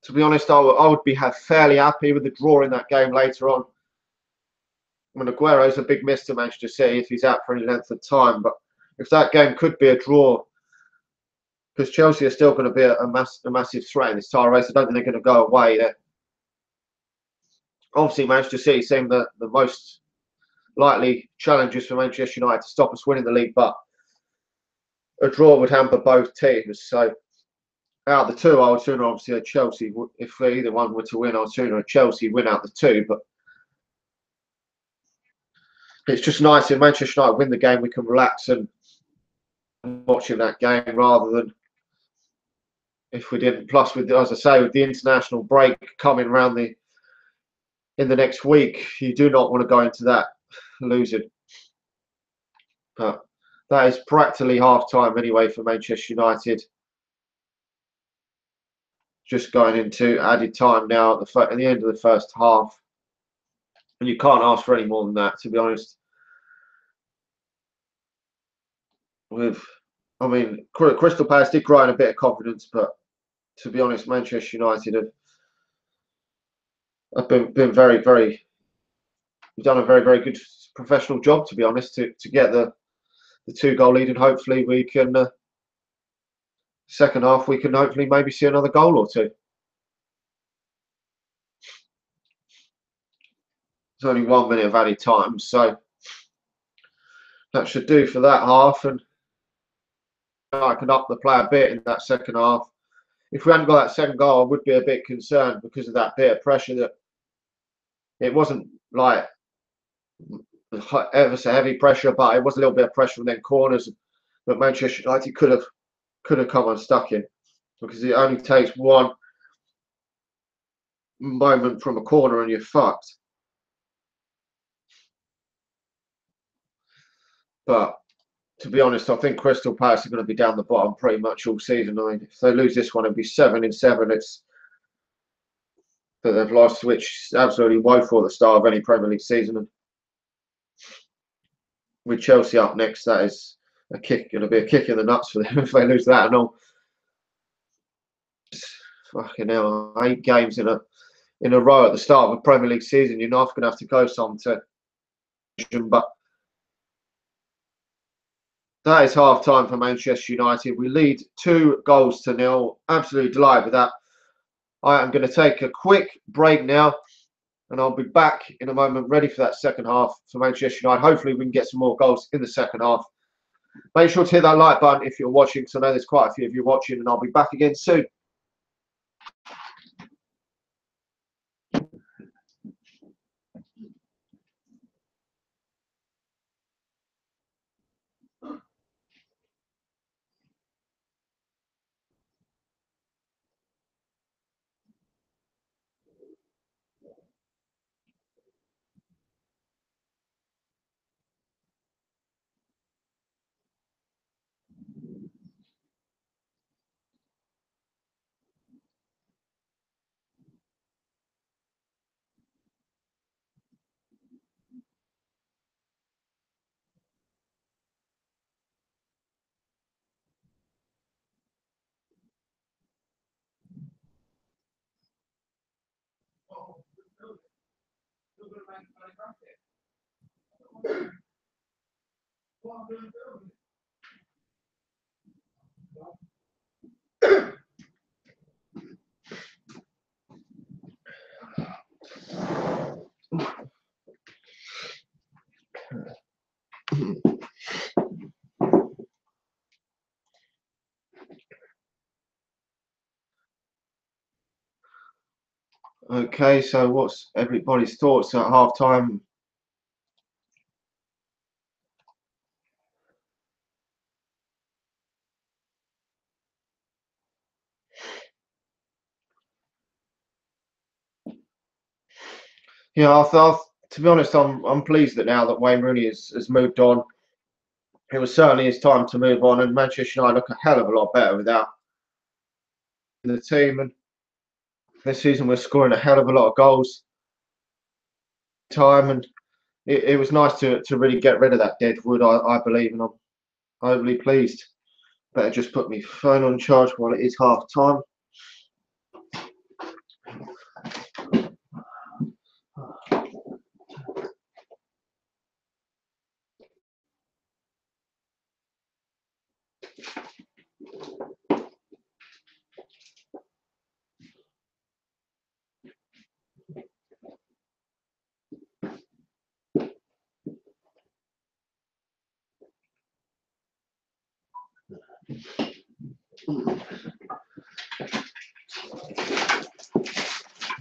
To be honest, I would be fairly happy with the draw in that game later on. I mean, Aguero's a big miss to Manchester City if he's out for any length of time. But if that game could be a draw, because Chelsea are still going to be a massive threat in this title race, I don't think they're going to go away. Obviously, Manchester City seem the most likely challenges for Manchester United to stop us winning the league, but a draw would hamper both teams. So out of the two, I would sooner obviously a Chelsea. If either one were to win, I would sooner a Chelsea win out the two. But it's just nice if Manchester United win the game, we can relax and watching that game rather than if we didn't. Plus, with as I say, with the international break coming around in the next week, you do not want to go into that losing. But that is practically half time anyway for Manchester United. Just going into added time now at the end of the first half. And you can't ask for any more than that, to be honest. I mean, Crystal Palace did grow in a bit of confidence, but to be honest, Manchester United have been very, very, done a very, very good professional job, to be honest, to get the 2-goal lead, and hopefully we can second half we can hopefully maybe see another goal or two. It's only 1 minute of added time, so that should do for that half, and I can up the play a bit in that second half. If we hadn't got that second goal, I would be a bit concerned because of that bit of pressure. That it wasn't like ever so heavy pressure, but it was a little bit of pressure from then corners that Manchester United could have come unstuck in, because it only takes one moment from a corner and you're fucked. But to be honest, I think Crystal Palace are going to be down the bottom pretty much all season. I mean, if they lose this one, it'll be 7 in 7. It's that they've lost, which is absolutely woeful at the start of any Premier League season. And with Chelsea up next, that is going to be a kick in the nuts for them if they lose that and all. Fucking hell, 8 games in a row at the start of a Premier League season. You're not going to have to go some to, but that is half time for Manchester United. We lead 2-0. Absolutely delighted with that. I am going to take a quick break now, and I'll be back in a moment, ready for that second half for Manchester United. Hopefully, we can get some more goals in the second half. Make sure to hit that like button if you're watching, because I know there's quite a few of you watching, and I'll be back again soon. Okay, so what's everybody's thoughts at half time? Yeah, to be honest, I'm pleased that now that Wayne Rooney has moved on. It was certainly his time to move on, and Manchester United look a hell of a lot better without the team. And this season we're scoring a hell of a lot of goals time, and it was nice to really get rid of that dead wood, I believe, and I'm overly pleased. Better just put my phone on charge while it is half time.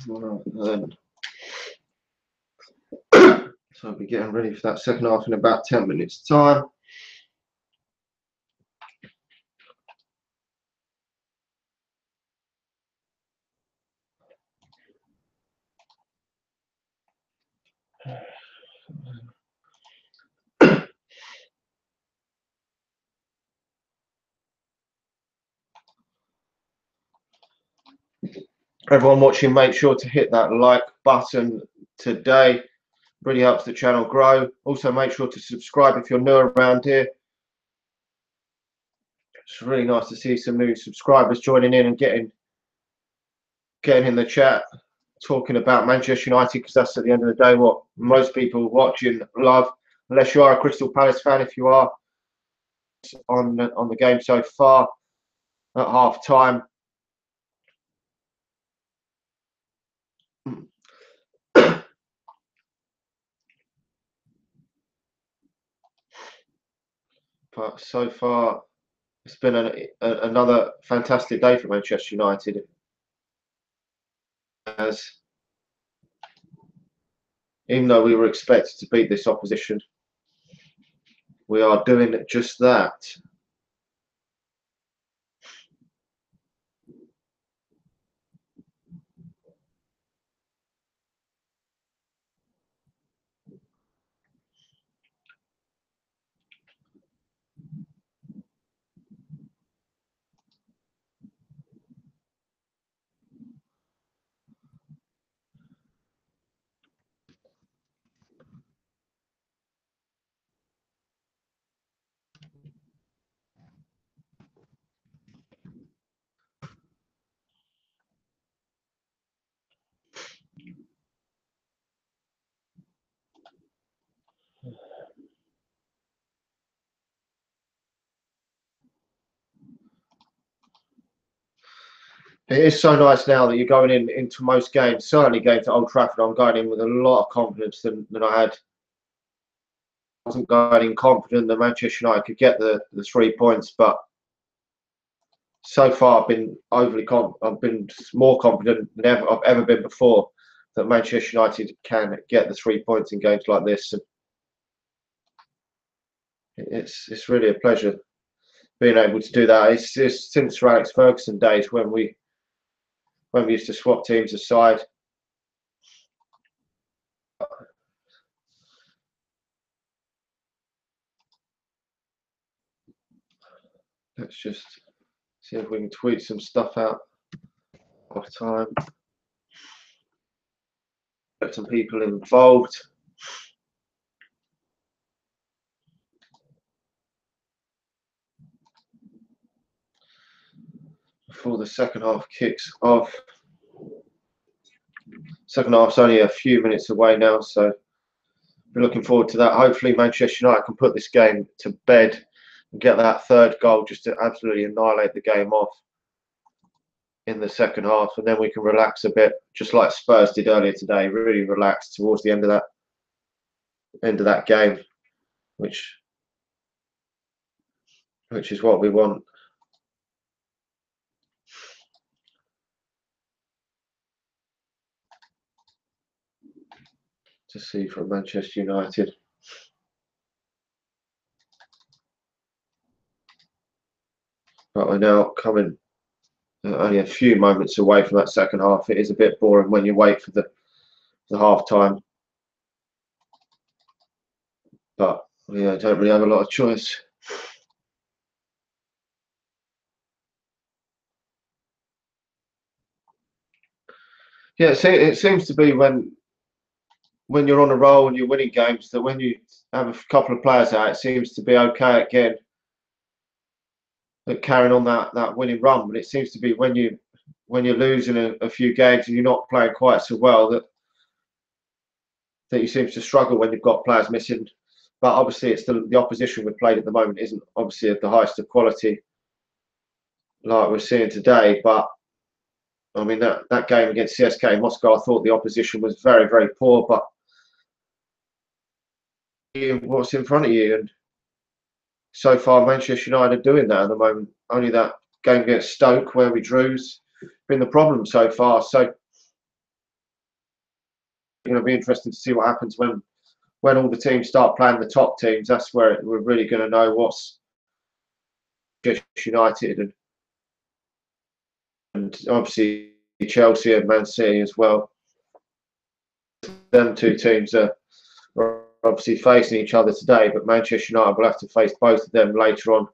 Right, then. So I'll be getting ready for that second half in about 10 minutes' time. Everyone watching, make sure to hit that like button today. Really helps the channel grow. Also, make sure to subscribe if you're new around here. It's really nice to see some new subscribers joining in and getting in the chat, talking about Manchester United, because that's at the end of the day what most people watching love. Unless you are a Crystal Palace fan, if you are on the game so far at half time. But so far, it's been another fantastic day for Manchester United. As even though we were expected to beat this opposition, we are doing just that. It is so nice now that you're going into most games, certainly games at Old Trafford. I'm going in with a lot of confidence than I had. I wasn't going in confident that Manchester United could get the 3 points, but so far I've been I've been more confident than I've ever been before that Manchester United can get the 3 points in games like this. And it's really a pleasure being able to do that. It's since Sir Alex Ferguson days when we used to swap teams aside. Let's just see if we can tweet some stuff out off time. Get some people involved. Before the second half kicks off. Second half's only a few minutes away now, so Be looking forward to that. Hopefully Manchester United can put this game to bed and get that third goal just to absolutely annihilate the game off in the second half, and then we can relax a bit, just like Spurs did earlier today. Really relax towards the end of that game, which is what we want. To see from Manchester United. But we're now coming only a few moments away from that second half. It is a bit boring when you wait for the half time. But yeah, I don't really have a lot of choice. Yeah, it seems to be when you're on a roll and you're winning games, that when you have a couple of players out, it seems to be okay again at carrying on that winning run. But it seems to be when you're losing a few games and you're not playing quite so well, that you seem to struggle when you've got players missing. But obviously, it's the opposition we've played at the moment isn't obviously of the highest of quality like we're seeing today. But I mean, that game against CSKA Moscow, I thought the opposition was very, very poor. But what's in front of you, and so far Manchester United are doing that at the moment. Only that game against Stoke where we drew's been the problem so far. So it'll be interesting to see what happens when all the teams start playing the top teams. That's where we're really going to know what's Manchester United and obviously Chelsea and Man City as well. Them two teams are obviously facing each other today, but Manchester United will have to face both of them later on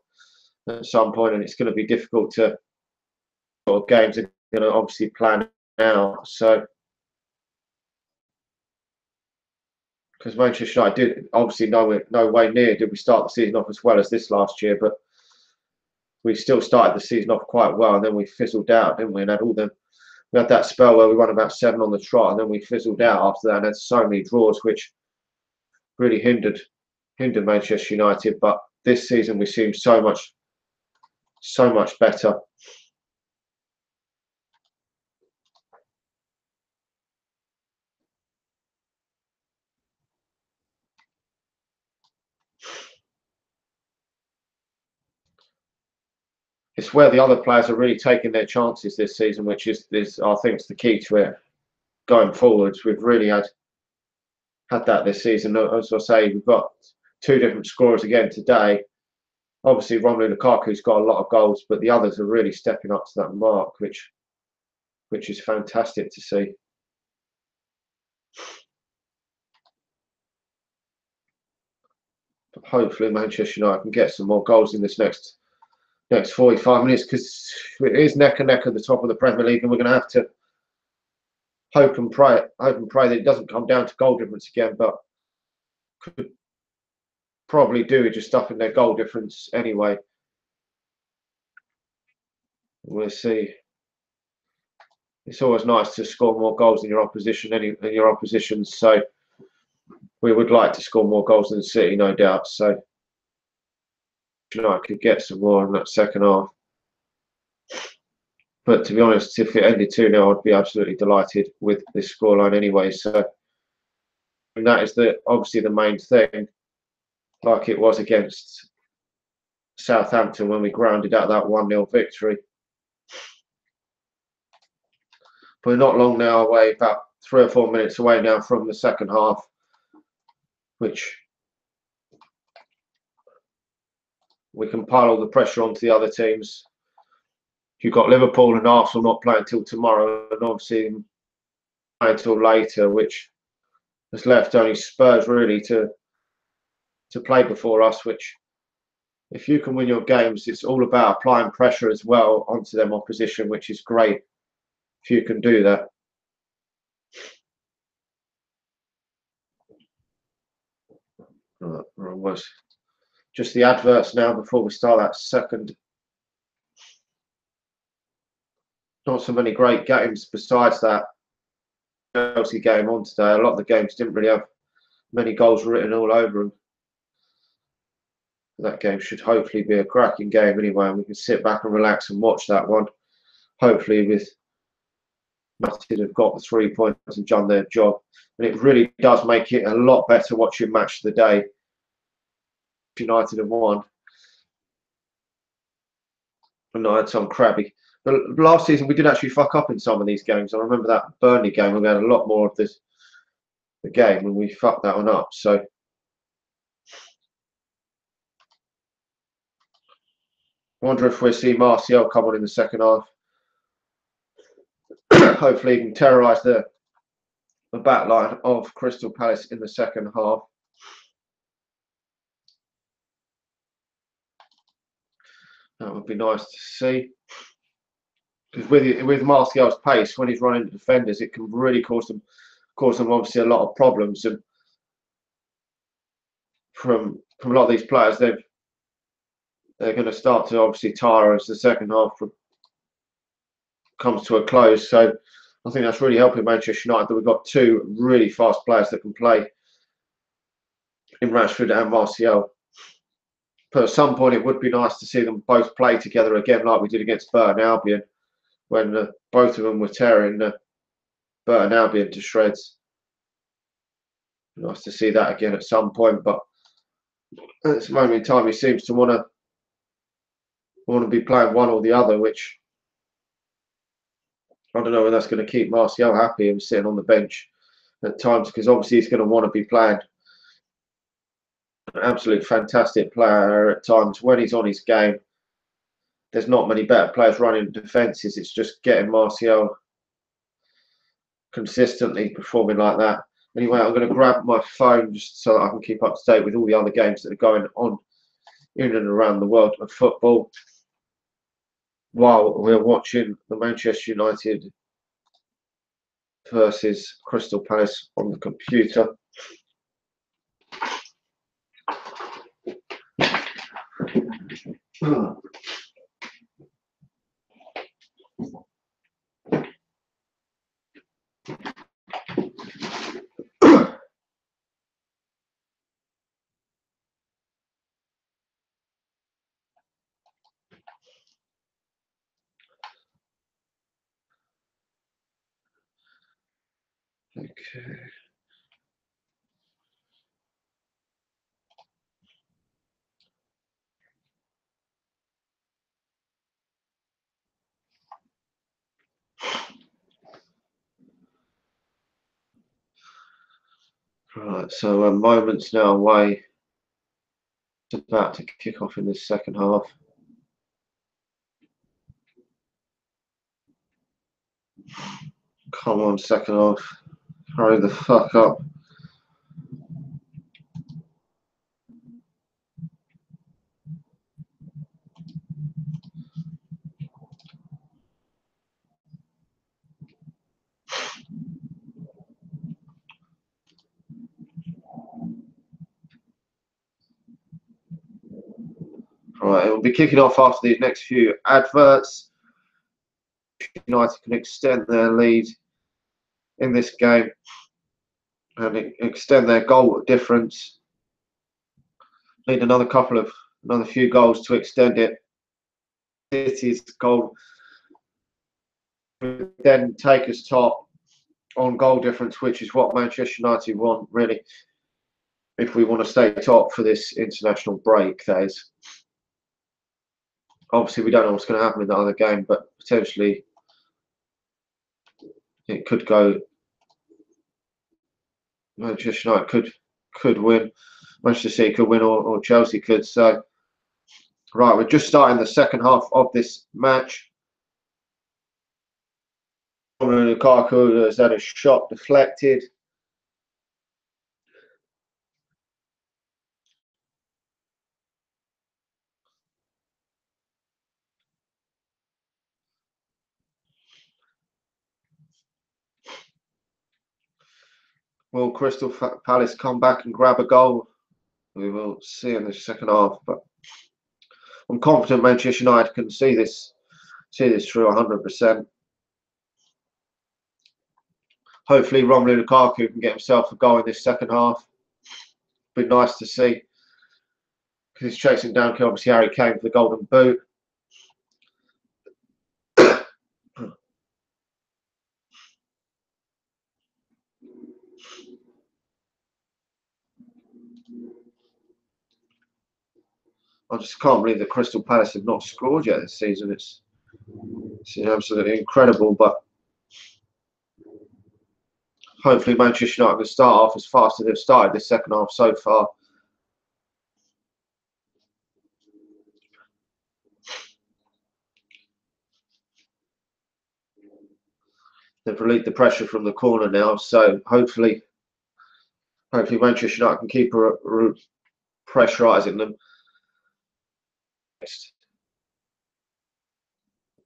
at some point, and it's going to be difficult to sort of games are going to obviously plan out. So because Manchester United did obviously no way near did we start the season off as well as this last year, but we still started the season off quite well, and then we fizzled out, didn't we? And had we had that spell where we won about 7 on the trot, and then we fizzled out after that and had so many draws, which really hindered Manchester United. But this season we seem so much better. It's where the other players are really taking their chances this season, which is I think it's the key to it going forwards. We've really had that this season. As I say, we've got 2 different scorers again today. Obviously, Romelu Lukaku's got a lot of goals, but the others are really stepping up to that mark, which is fantastic to see. But hopefully, Manchester United can get some more goals in this next 45 minutes, because it is neck and neck at the top of the Premier League, and we're going to have to hope and pray that it doesn't come down to goal difference again, but could probably do it just stuffing their goal difference anyway. We'll see. It's always nice to score more goals than your opposition. So we would like to score more goals than City, no doubt. So I could get some more in that second half. But to be honest, if it ended 2-0, I'd be absolutely delighted with this scoreline anyway. So and that is obviously the main thing, like it was against Southampton when we grounded out that 1-0 victory. We're not long now away, about 3 or 4 minutes away now from the second half, which we can pile all the pressure onto the other teams. You've got Liverpool and Arsenal not playing till tomorrow, and obviously playing until later, which has left only Spurs really to play before us. Which, if you can win your games, it's all about applying pressure as well onto them opposition, which is great if you can do that. Right, was just the adverts now before we start that second. Not so many great games besides that Chelsea game on today. A lot of the games didn't really have many goals written all over them. That game should hopefully be a cracking game anyway, and we can sit back and relax and watch that one. Hopefully with United have got the 3 points and done their job. And it really does make it a lot better watching Match of the Day. United have won. And I had some crabby. But last season we did actually fuck up in some of these games. I remember that Burnley game where we had a lot more of the game and we fucked that one up. So I wonder if we'll see Martial come on in the second half. Hopefully he can terrorise the back line of Crystal Palace in the second half. That would be nice to see. Because with Martial's pace, when he's running the defenders, it can really cause them obviously a lot of problems. And from a lot of these players, they're going to start to obviously tire as the second half comes to a close. So I think that's really helping Manchester United that we've got two really fast players that can play in Rashford and Martial. But at some point, it would be nice to see them both play together again, like we did against Burton Albion, when both of them were tearing Burton Albion to shreds. Nice to see that again at some point, but at this moment in time, he seems to want to be playing one or the other, which I don't know whether that's going to keep Martial happy and sitting on the bench at times, because obviously he's going to want to be playing. An absolute fantastic player at times when he's on his game. There's not many better players running defences. It's just getting Martial consistently performing like that. Anyway, I'm going to grab my phone just so that I can keep up to date with all the other games that are going on in and around the world of football while we're watching the Manchester United versus Crystal Palace on the computer. Okay. Right, so we're moments now away. It's about to kick off in this second half. Come on, second half. Hurry the fuck up. Right, it will be kicking off after these next few adverts. United can extend their lead in this game and extend their goal difference. Need another few goals to extend it. City's goal would then take us top on goal difference, which is what Manchester United want, really, if we want to stay top for this international break, that is. Obviously, we don't know what's going to happen in the other game, but potentially it could go. Manchester United could win. Manchester City could win, or Chelsea could. So, right, we're just starting the second half of this match. Lukaku has had a shot deflected. Will Crystal Palace come back and grab a goal? We will see in the second half, but I'm confident Manchester United can see this through 100%. Hopefully, Romelu Lukaku can get himself a goal in this second half. be nice to see, because he's chasing down obviously Harry Kane for the Golden Boot. I just can't believe that Crystal Palace have not scored yet this season. It's absolutely incredible, but hopefully Manchester United can start off as fast as they've started this second half so far. They've relieved the pressure from the corner now, so hopefully Manchester United can keep pressurising them.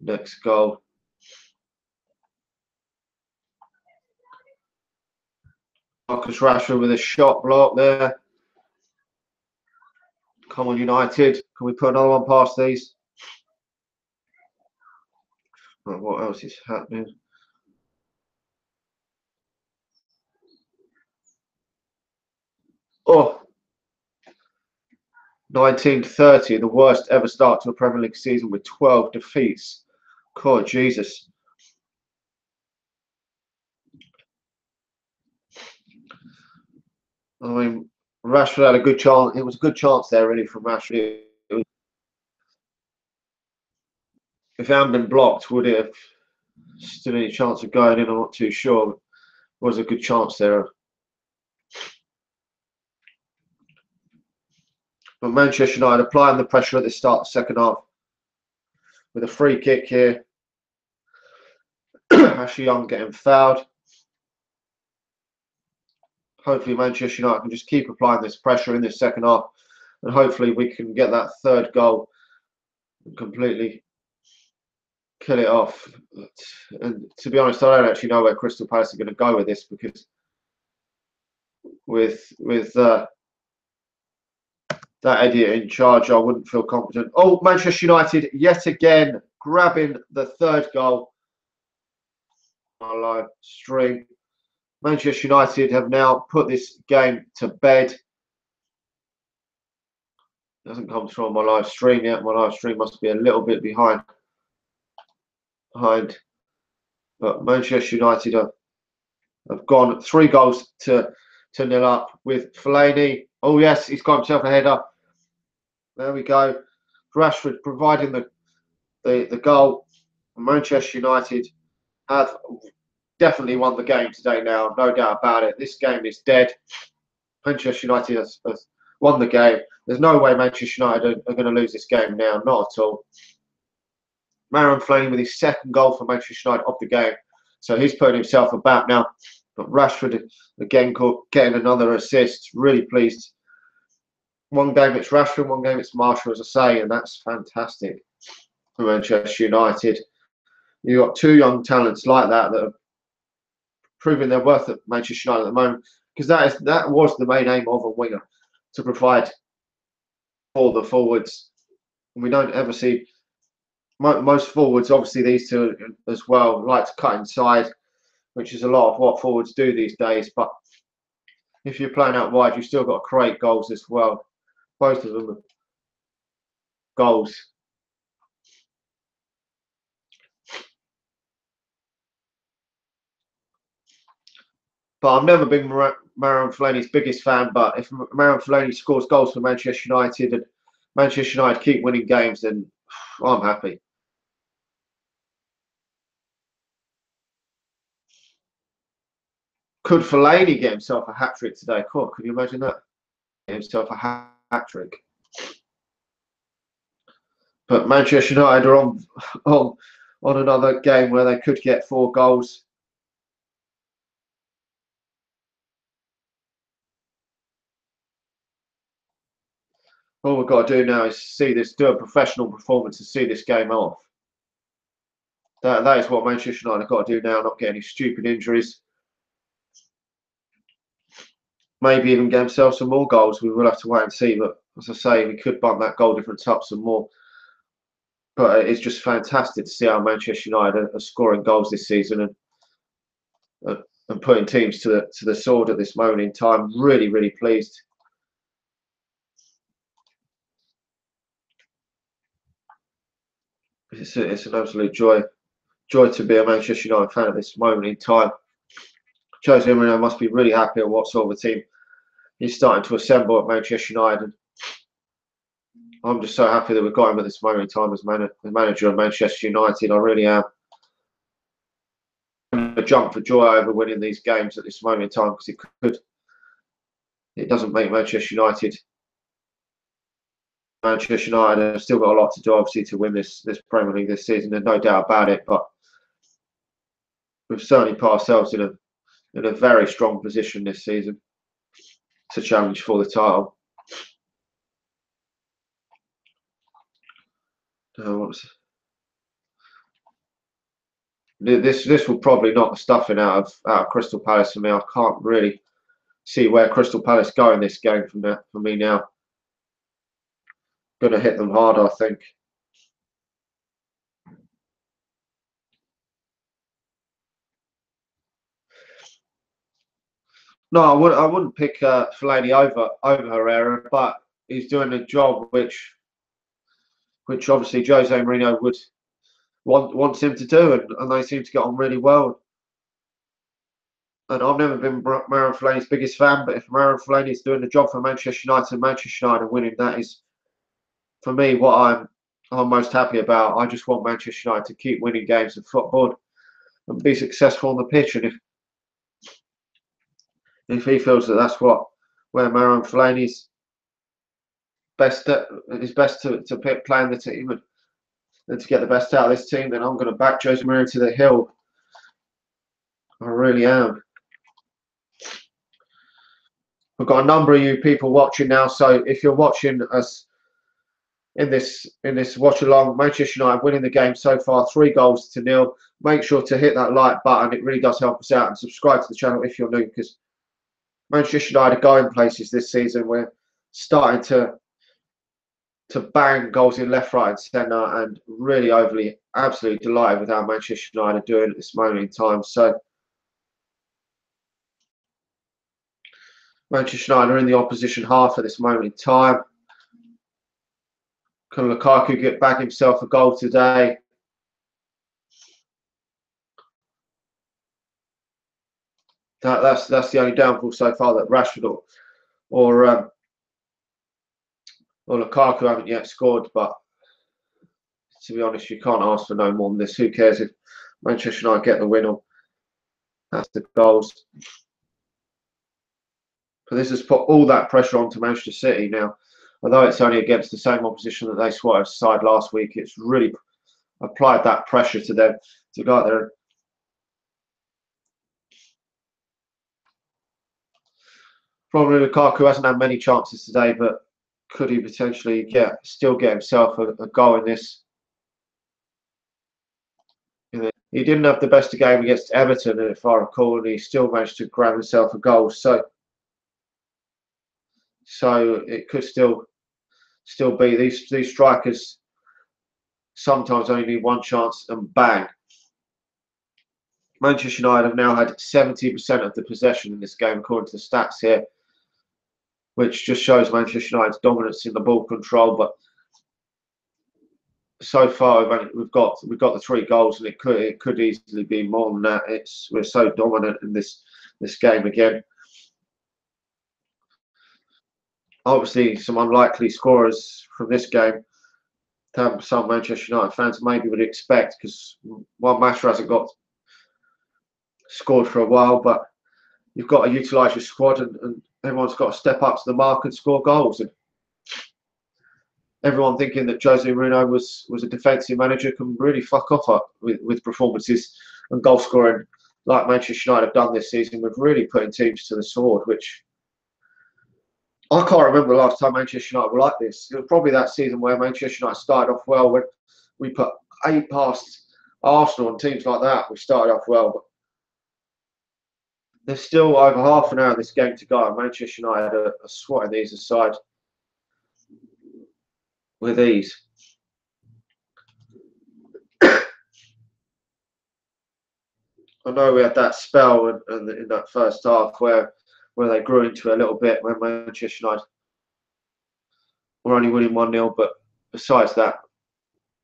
Next goal. Marcus Rashford with a shot block there. Come on, United. Can we put another one past these? Right, what else is happening? Oh, 1930, the worst ever start to a Premier League season with 12 defeats. God, Jesus. I mean, Rashford had a good chance. It was a good chance there, really, from Rashford. If it hadn't been blocked, would it have still any chance of going in? I'm not too sure. It was a good chance there. But Manchester United applying the pressure at the start of the second half with a free kick here. Ashley Young getting fouled. Hopefully Manchester United can just keep applying this pressure in this second half, and hopefully we can get that third goal and completely kill it off. And to be honest, I don't actually know where Crystal Palace are going to go with this, because with that idiot in charge, I wouldn't feel confident. Oh, Manchester United yet again grabbing the third goal on our live stream. Manchester United have now put this game to bed. It hasn't come through on my live stream yet. My live stream must be a little bit behind. But Manchester United have gone 3 goals to 0 up with Fellaini. Oh yes, he's got himself a header. There we go. Rashford providing the goal. Manchester United have definitely won the game today now, no doubt about it. This game is dead. Manchester United has won the game. There's no way Manchester United are going to lose this game now, not at all. Marouane Fellaini with his second goal for Manchester United of the game. So he's putting himself about now. But Rashford again getting another assist. Really pleased. One game it's Rashford, one game it's Marshall, as I say, and that's fantastic for Manchester United. You've got 2 young talents like that that are proving their worth at Manchester United at the moment, because that was the main aim of a winger, to provide for the forwards. And we don't ever see most forwards, obviously these two as well, like to cut inside, which is a lot of what forwards do these days. But if you're playing out wide, you've still got to create goals as well. Both of them are goals. But I've never been Marouane Fellaini's biggest fan. But if Marouane Fellaini scores goals for Manchester United and Manchester United keep winning games, then I'm happy. Could Fellaini get himself a hat-trick today? Could you imagine that? Get himself a hat-trick. But Manchester United are on another game where they could get 4 goals. All we've got to do now is do a professional performance to see this game off. That is what Manchester United have got to do now, not get any stupid injuries. Maybe even get themselves some more goals. We will have to wait and see. But as I say, we could bump that goal difference up some more. But it's just fantastic to see how Manchester United are scoring goals this season and putting teams to the sword at this moment in time. Really, really pleased. It's an absolute joy to be a Manchester United fan at this moment in time. Jose Mourinho must be really happy at what sort of a team he's starting to assemble at Manchester United. And I'm just so happy that we've got him at this moment in time as manager of Manchester United. I really am. A jump for joy over winning these games at this moment in time, because it doesn't make Manchester United have still got a lot to do, obviously, to win this Premier League this season. There's no doubt about it, but we've certainly put ourselves in a very strong position this season to challenge for the title. This will probably knock the stuffing out of Crystal Palace for me. I can't really see where Crystal Palace go in this game for me now. Going to hit them hard, I think. No, I wouldn't pick Fellaini over Herrera, but he's doing a job which obviously Jose Mourinho wants him to do, and they seem to get on really well. And I've never been Marouane Fellaini's biggest fan, but if Marouane Fellaini is doing the job for Manchester United and Manchester United are winning, that is, for me, what I'm most happy about. I just want Manchester United to keep winning games of football and be successful on the pitch. And if he feels that that's where Marouane Fellaini's best to pick playing the team and to get the best out of this team, then I'm going to back Jose Mourinho to the hill. I really am. We've got a number of you people watching now, so if you're watching us in this watch along, Manchester United winning the game so far, 3-0. Make sure to hit that like button. It really does help us out, and subscribe to the channel if you're new, because Manchester United are going places this season. We're starting to bang goals in left, right, and centre, and really absolutely delighted with how Manchester United are doing at this moment in time. So Manchester United are in the opposition half at this moment in time. Can Lukaku get back himself a goal today? That's the only downfall so far, that Rashford or Lukaku haven't yet scored. But to be honest, you can't ask for no more than this. Who cares if Manchester United get the win or that's the goals? But this has put all that pressure onto Manchester City now. Although it's only against the same opposition that they swatted aside last week, it's really applied that pressure to them to go out there. Probably Lukaku hasn't had many chances today, but could he potentially still get himself a goal in this? He didn't have the best of game against Everton, if I recall, and he still managed to grab himself a goal. So it could still be these strikers sometimes only need one chance and bang. Manchester United have now had 70% of the possession in this game, according to the stats here, which just shows Manchester United's dominance in the ball control. But so far we've got the 3 goals, and it could easily be more than that. We're so dominant in this game again. Obviously, some unlikely scorers from this game. Some Manchester United fans maybe would expect, because one Matter hasn't got scored for a while, but you've got to utilise your squad, and everyone's got to step up to the mark and score goals. And everyone thinking that Jose Mourinho was a defensive manager can really fuck off with performances and goal scoring like Manchester United have done this season. We've really putting teams to the sword, which I can't remember the last time Manchester United were like this. It was probably that season where Manchester United started off well, when we put 8 past Arsenal and teams like that. We started off well, but there's still over half an hour of this game to go, and Manchester United are swatting these aside with ease. I know we had that spell in that first half where they grew into a little bit when Manchester United were only winning 1-0, but besides that,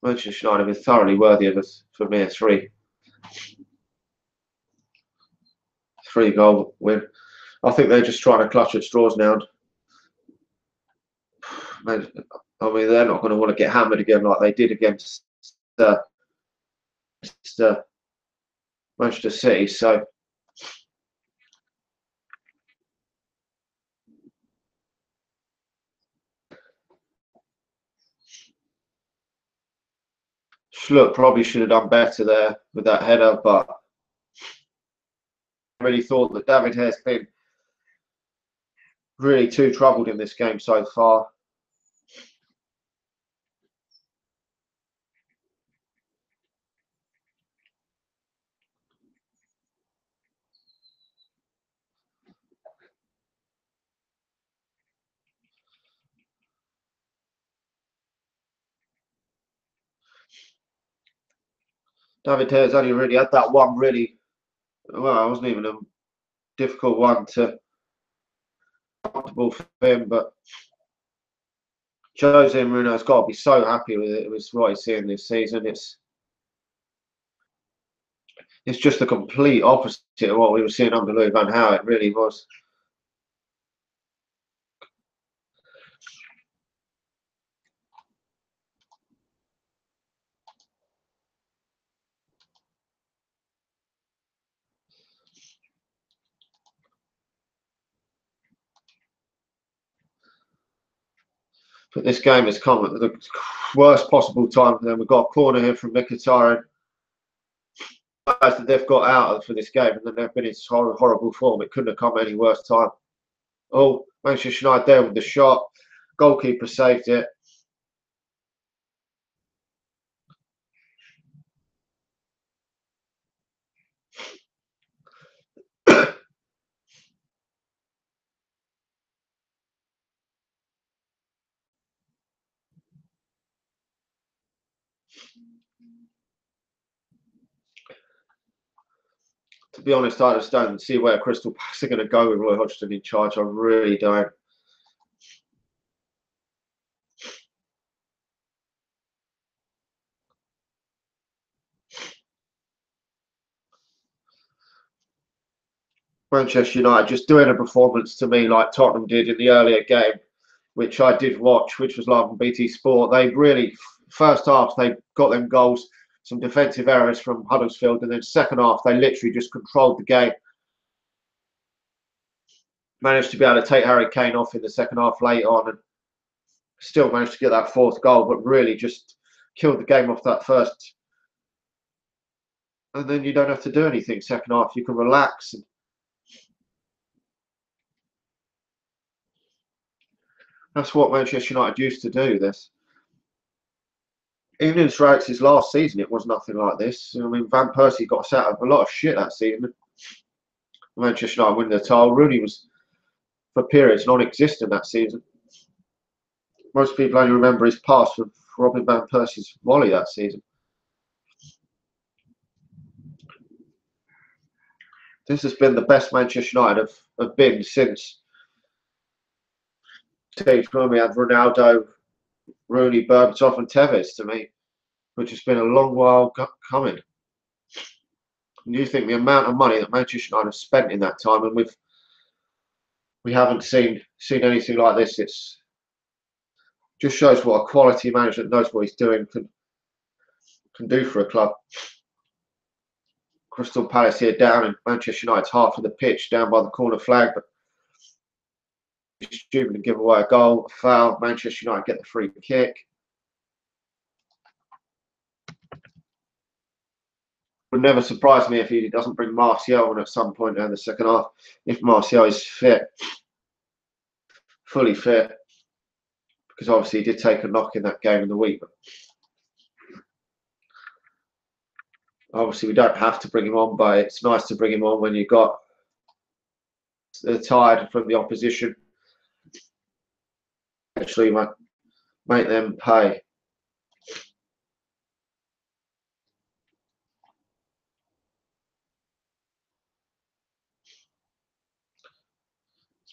Manchester United have been thoroughly worthy of us for me a three goal win. I think they're just trying to clutch at straws now. I mean, they're not going to want to get hammered again like they did against uh, Manchester City. So Schlupp probably should have done better there with that header, but I really thought that David has been really too troubled in this game so far. David has only really had that one really, well, it wasn't even a difficult one to comfortable for him, but Jose Mourinho's got to be so happy with it. It was what he's seeing this season. It's just the complete opposite of what we were seeing under Louis van Gaal. It really was. But this game has come at the worst possible time for them. We've got a corner here from Mkhitaryan that they've got out of for this game, and then they've been in horrible form. It couldn't have come any worse time. Oh, Manchester United there with the shot. Goalkeeper saved it. To be honest, I just don't see where Crystal Palace are going to go with Roy Hodgson in charge. I really don't. Manchester United just doing a performance to me like Tottenham did in the earlier game, which I did watch, which was live on BT Sport. They really, first half, they got them goals, some defensive errors from Huddersfield, and then second half, they literally just controlled the game. Managed to be able to take Harry Kane off in the second half late on, and still managed to get that fourth goal, but really just killed the game off that first. And then you don't have to do anything second half. You can relax. And that's what Manchester United used to do. This, even in Strikes' last season, it was nothing like this. I mean, Van Persie got us out of a lot of shit that season. Manchester United winning the title. Rooney was, for periods, non-existent that season. Most people only remember his pass for Robin Van Persie's volley that season. This has been the best Manchester United have been since when we had Ronaldo, Rooney, Berbatov and Tevez, to me, which has been a long while coming. And you think the amount of money that Manchester United have spent in that time, and we haven't seen anything like this. It's just shows what a quality manager that knows what he's doing can do for a club. Crystal Palace here down in Manchester United's half of the pitch, down by the corner flag, but stupid to give away a goal, a foul. Manchester United get the free kick. Would never surprise me if he doesn't bring Martial on at some point in the second half. If Martial is fit, fully fit, because obviously he did take a knock in that game in the week. But obviously, we don't have to bring him on, but it's nice to bring him on when you've got tired from the opposition. Actually, make them pay.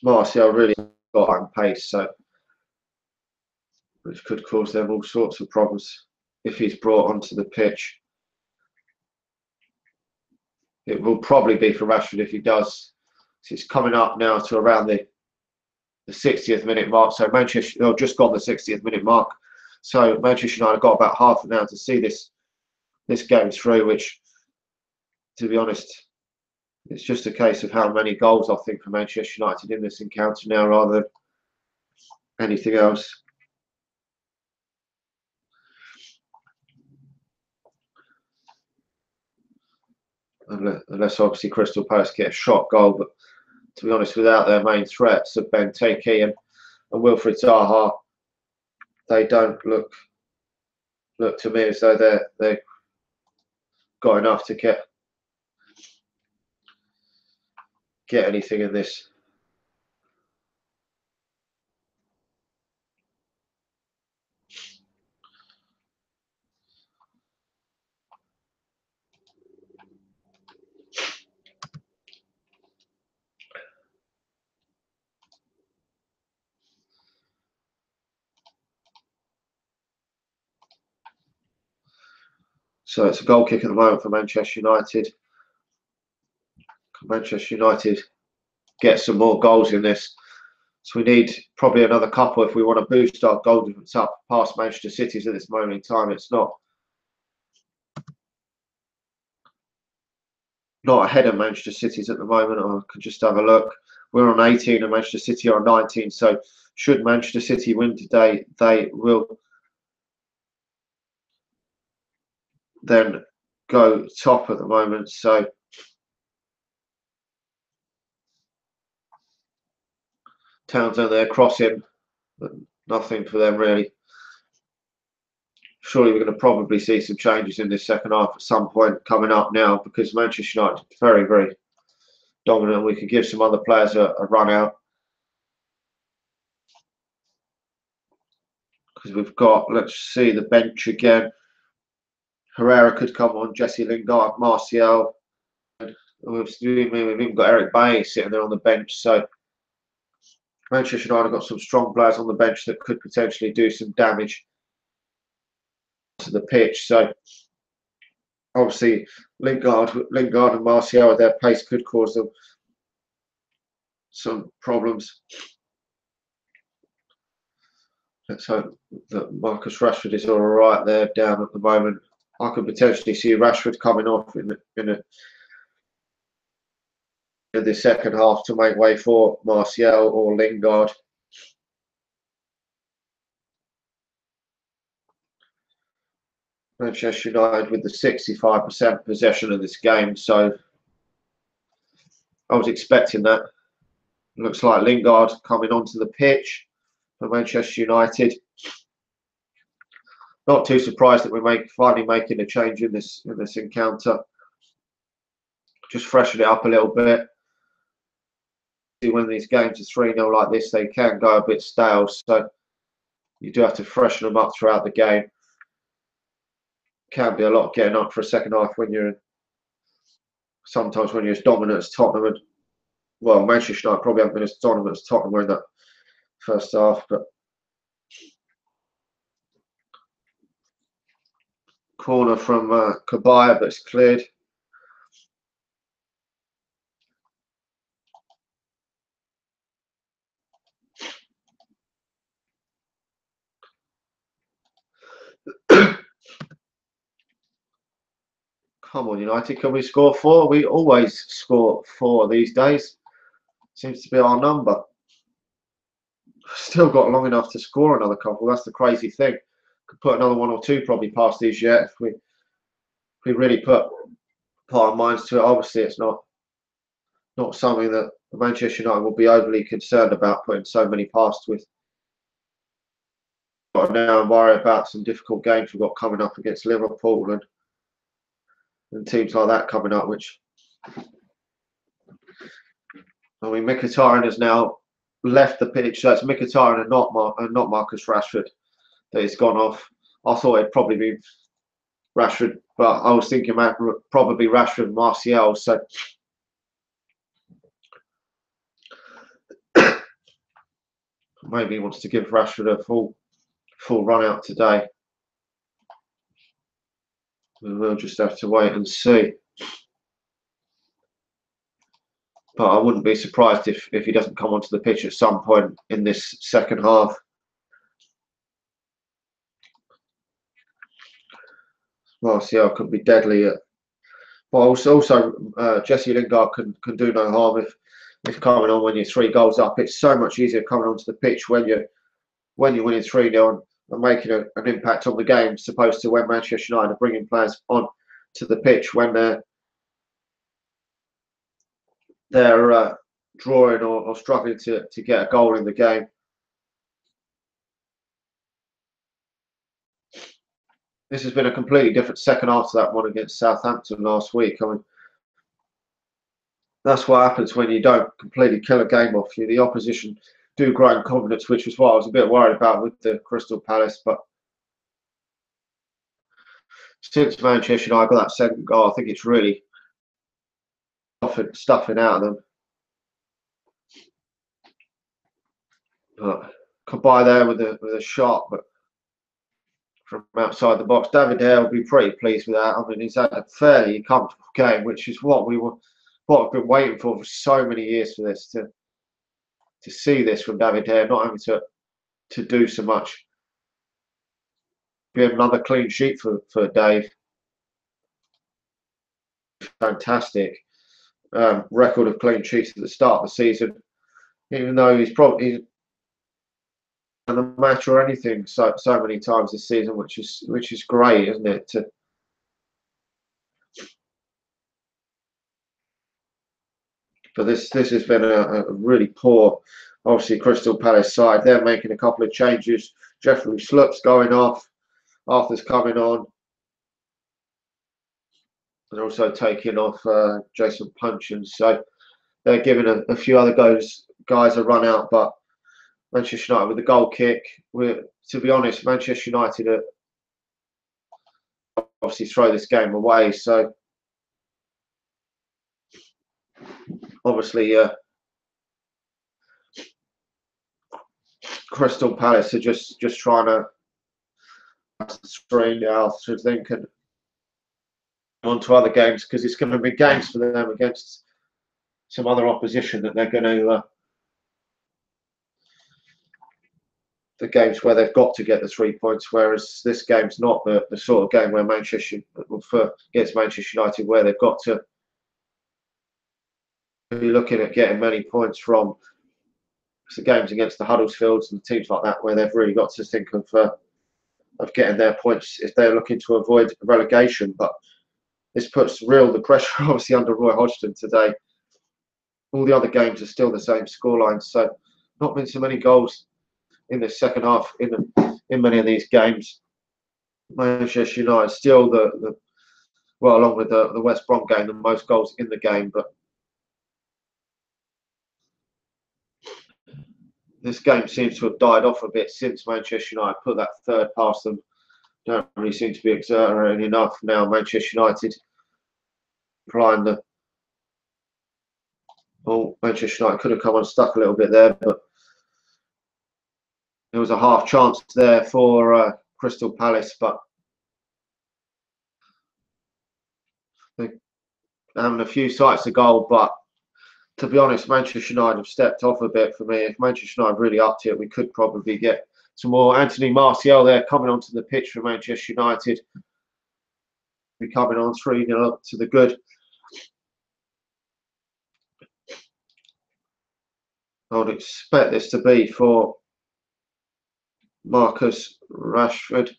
Martial really got on pace, so which could cause them all sorts of problems. if he's brought onto the pitch. It will probably be for Rashford if he does. So it's coming up now to around the 60th minute mark. So Manchester just gone the 60th minute mark. So Manchester United got about half an hour to see this game through, which, to be honest, it's just a case of how many goals I think for Manchester United in this encounter now rather than anything else. Unless obviously Crystal Palace get a shot goal, but to be honest, without their main threats of Benteke and Wilfried Zaha, they don't look to me as though they've got enough to get anything in this. So it's a goal kick at the moment for Manchester United. Manchester United get some more goals in this. So we need probably another couple if we want to boost our goal difference up past Manchester City's at this moment in time. It's not ahead of Manchester City's at the moment. I could just have a look. We're on 18 and Manchester City are on 19. So should Manchester City win today, they will then go top at the moment. So Townsend there crossing, but nothing for them really. Surely we're going to probably see some changes in this second half at some point coming up now, because Manchester United is very, very dominant. We could give some other players a run out, because we've got, let's see, the bench again. Herrera could come on, Jesse Lingard, Martial. We've even got Eric Bailly sitting there on the bench. So Manchester United have got some strong players on the bench that could potentially do some damage to the pitch. So obviously Lingard and Martial at their pace could cause them some problems. Let's hope that Marcus Rashford is all right there down at the moment. I could potentially see Rashford coming off in the second half to make way for Martial or Lingard. Manchester United with the 65% possession of this game, so I was expecting that. Looks like Lingard coming onto the pitch for Manchester United. Not too surprised that we're finally making a change in this encounter. Just freshen it up a little bit. When these games are 3-0 like this, they can go a bit stale, so you do have to freshen them up throughout the game. Can be a lot getting up for a second half when you're sometimes when you're as dominant as Tottenham, and well, Manchester United probably haven't been as dominant as Tottenham were in that first half, but corner from Kabaya, but it's cleared. Come on, United, can we score 4? We always score 4 these days. Seems to be our number. Still got long enough to score another couple. That's the crazy thing. Could put another 1 or 2 probably past these yet if we really put our minds to it. Obviously, it's not something that Manchester United will be overly concerned about putting so many past with. Got to now worry about some difficult games we've got coming up against Liverpool and teams like that coming up, which, I mean, Mkhitaryan has now left the pitch, so it's Mkhitaryan and not Marcus Rashford that has gone off. I thought it'd probably be Rashford, but I was thinking about probably Rashford and Martial, so maybe he wants to give Rashford a full run out today. We'll just have to wait and see. But I wouldn't be surprised if he doesn't come onto the pitch at some point in this second half. Martial could be deadly. But also Jesse Lingard can do no harm if coming on when you're 3 goals up. It's so much easier coming onto the pitch when you're winning 3-0 and making an impact on the game, as opposed to when Manchester United are bringing players on to the pitch when they're drawing or struggling to get a goal in the game. This has been a completely different second half to that one against Southampton last week. I mean, that's what happens when you don't completely kill a game off you. The opposition do grow in confidence, which was what I was a bit worried about with the Crystal Palace. But since Manchester United got that second goal, I think it's really stuffing out of them. But Kabay there with a shot, but from outside the box. David Hare will be pretty pleased with that. I mean, he's had a fairly comfortable game, which is what I've been waiting for so many years for this, to see this from David Hare, not having to do so much. Be another clean sheet for Dave. Fantastic record of clean sheets at the start of the season, even though he's probably the match or anything so many times this season, which is great, isn't it? But this has been a really poor, obviously, Crystal Palace side. They're making a couple of changes. Jeffrey Slup's going off. Arthur's coming on. And also taking off Jason Puncheon. So they're giving a few other guys a run out. But Manchester United with the goal kick. To be honest, Manchester United obviously throw this game away. So obviously Crystal Palace are just trying to strain out to think and on to other games, because it's going to be games for them against some other opposition that they're going to the games where they've got to get the 3 points, whereas this game's not the sort of game where Manchester against Manchester United, where they've got to be looking at getting many points from. It's the games against the Huddersfields and teams like that where they've really got to think of getting their points if they're looking to avoid relegation. But this puts the pressure obviously under Roy Hodgson today. All the other games are still the same scorelines, so not been so many goals in the second half in many of these games. Manchester United still along with the West Brom game, the most goals in the game, but this game seems to have died off a bit since Manchester United put that third past them. Don't really seem to be exerting enough now. Manchester United applying Manchester United could have come unstuck a little bit there, but there was a half chance there for Crystal Palace, but they're having a few sights of goal. But to be honest, Manchester United have stepped off a bit for me. If Manchester United really upped it, we could probably get some more. Anthony Martial there coming onto the pitch for Manchester United. Be coming on 3-0 to the good. I would expect this to be for Marcus Rashford.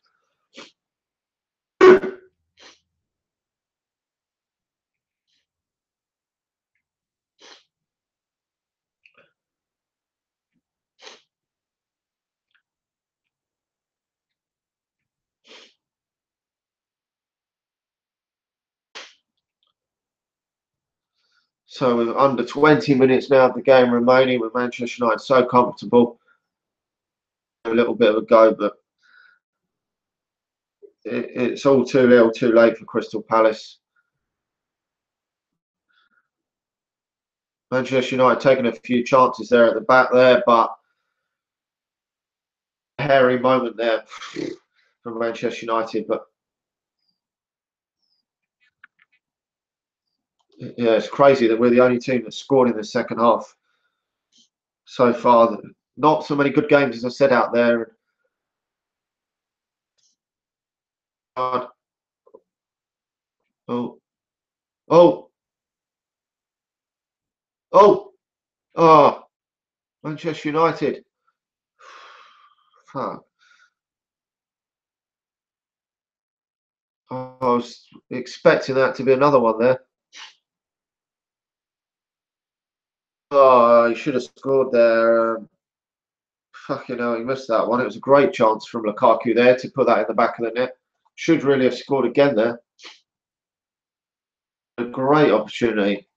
So with under 20 minutes now of the game remaining, with Manchester United so comfortable. A little bit of a go, but it's all too little too late for Crystal Palace. Manchester United taking a few chances there at the back there, but a hairy moment there from Manchester United. But Yeah, it's crazy that we're the only team that scored in the second half so far. Not so many good games, as I said, out there. Oh, oh, oh, oh, oh, Manchester United. Fuck. I was expecting that to be another one there. Oh, he should have scored there. Fucking hell, he missed that one. It was a great chance from Lukaku there to put that in the back of the net. Should really have scored again there. A great opportunity.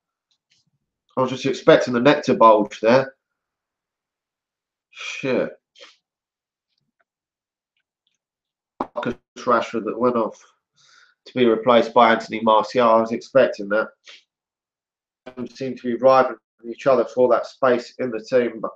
I was just expecting the net to bulge there. Shit. Marcus Rashford that went off to be replaced by Anthony Martial. I was expecting that. They seem to be rivaling each other for that space in the team. But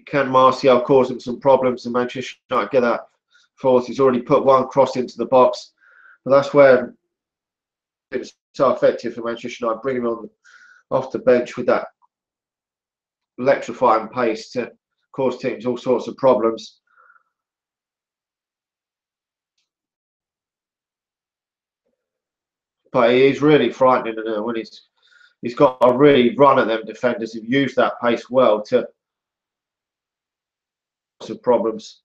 can Martial cause him some problems and Manchester United get that force? He's already put one cross into the box. But that's where it's so effective for Manchester United, bringing on off the bench with that electrifying pace to cause teams all sorts of problems. But he is really frightening when he's got a really run at them defenders who've used that pace well to some problems.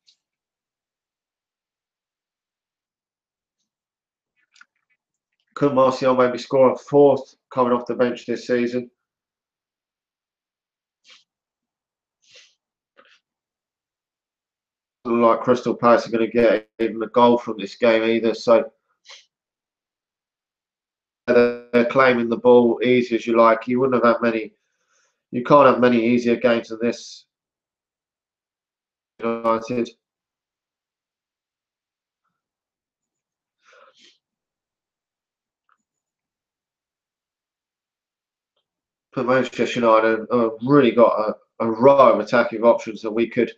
Could Martial maybe score a fourth coming off the bench this season? Like Crystal Palace are going to get even a goal from this game either, so they're claiming the ball easy as you like. You wouldn't have had many. You can't have many easier games than this. United. But Manchester United have really got a row of attacking options that we could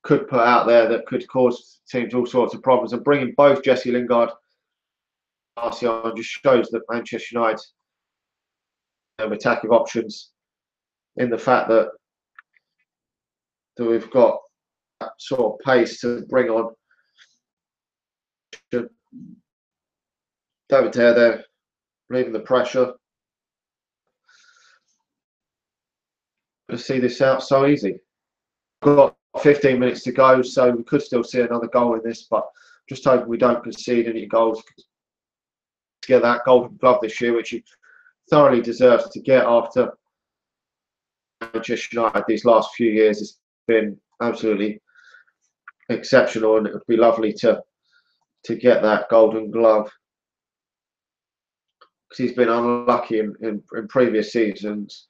put out there that could cause teams all sorts of problems. And bringing both Jesse Lingard and Martial just shows that Manchester United have attacking options in the fact that we've got that sort of pace to bring on. David there, relieving the pressure. To see this out so easy. We've got 15 minutes to go, so we could still see another goal in this, but just hoping we don't concede any goals to get that golden glove this year, which he thoroughly deserves to get after Manchester United these last few years. Has been absolutely exceptional, and it would be lovely to get that golden glove because he's been unlucky in previous seasons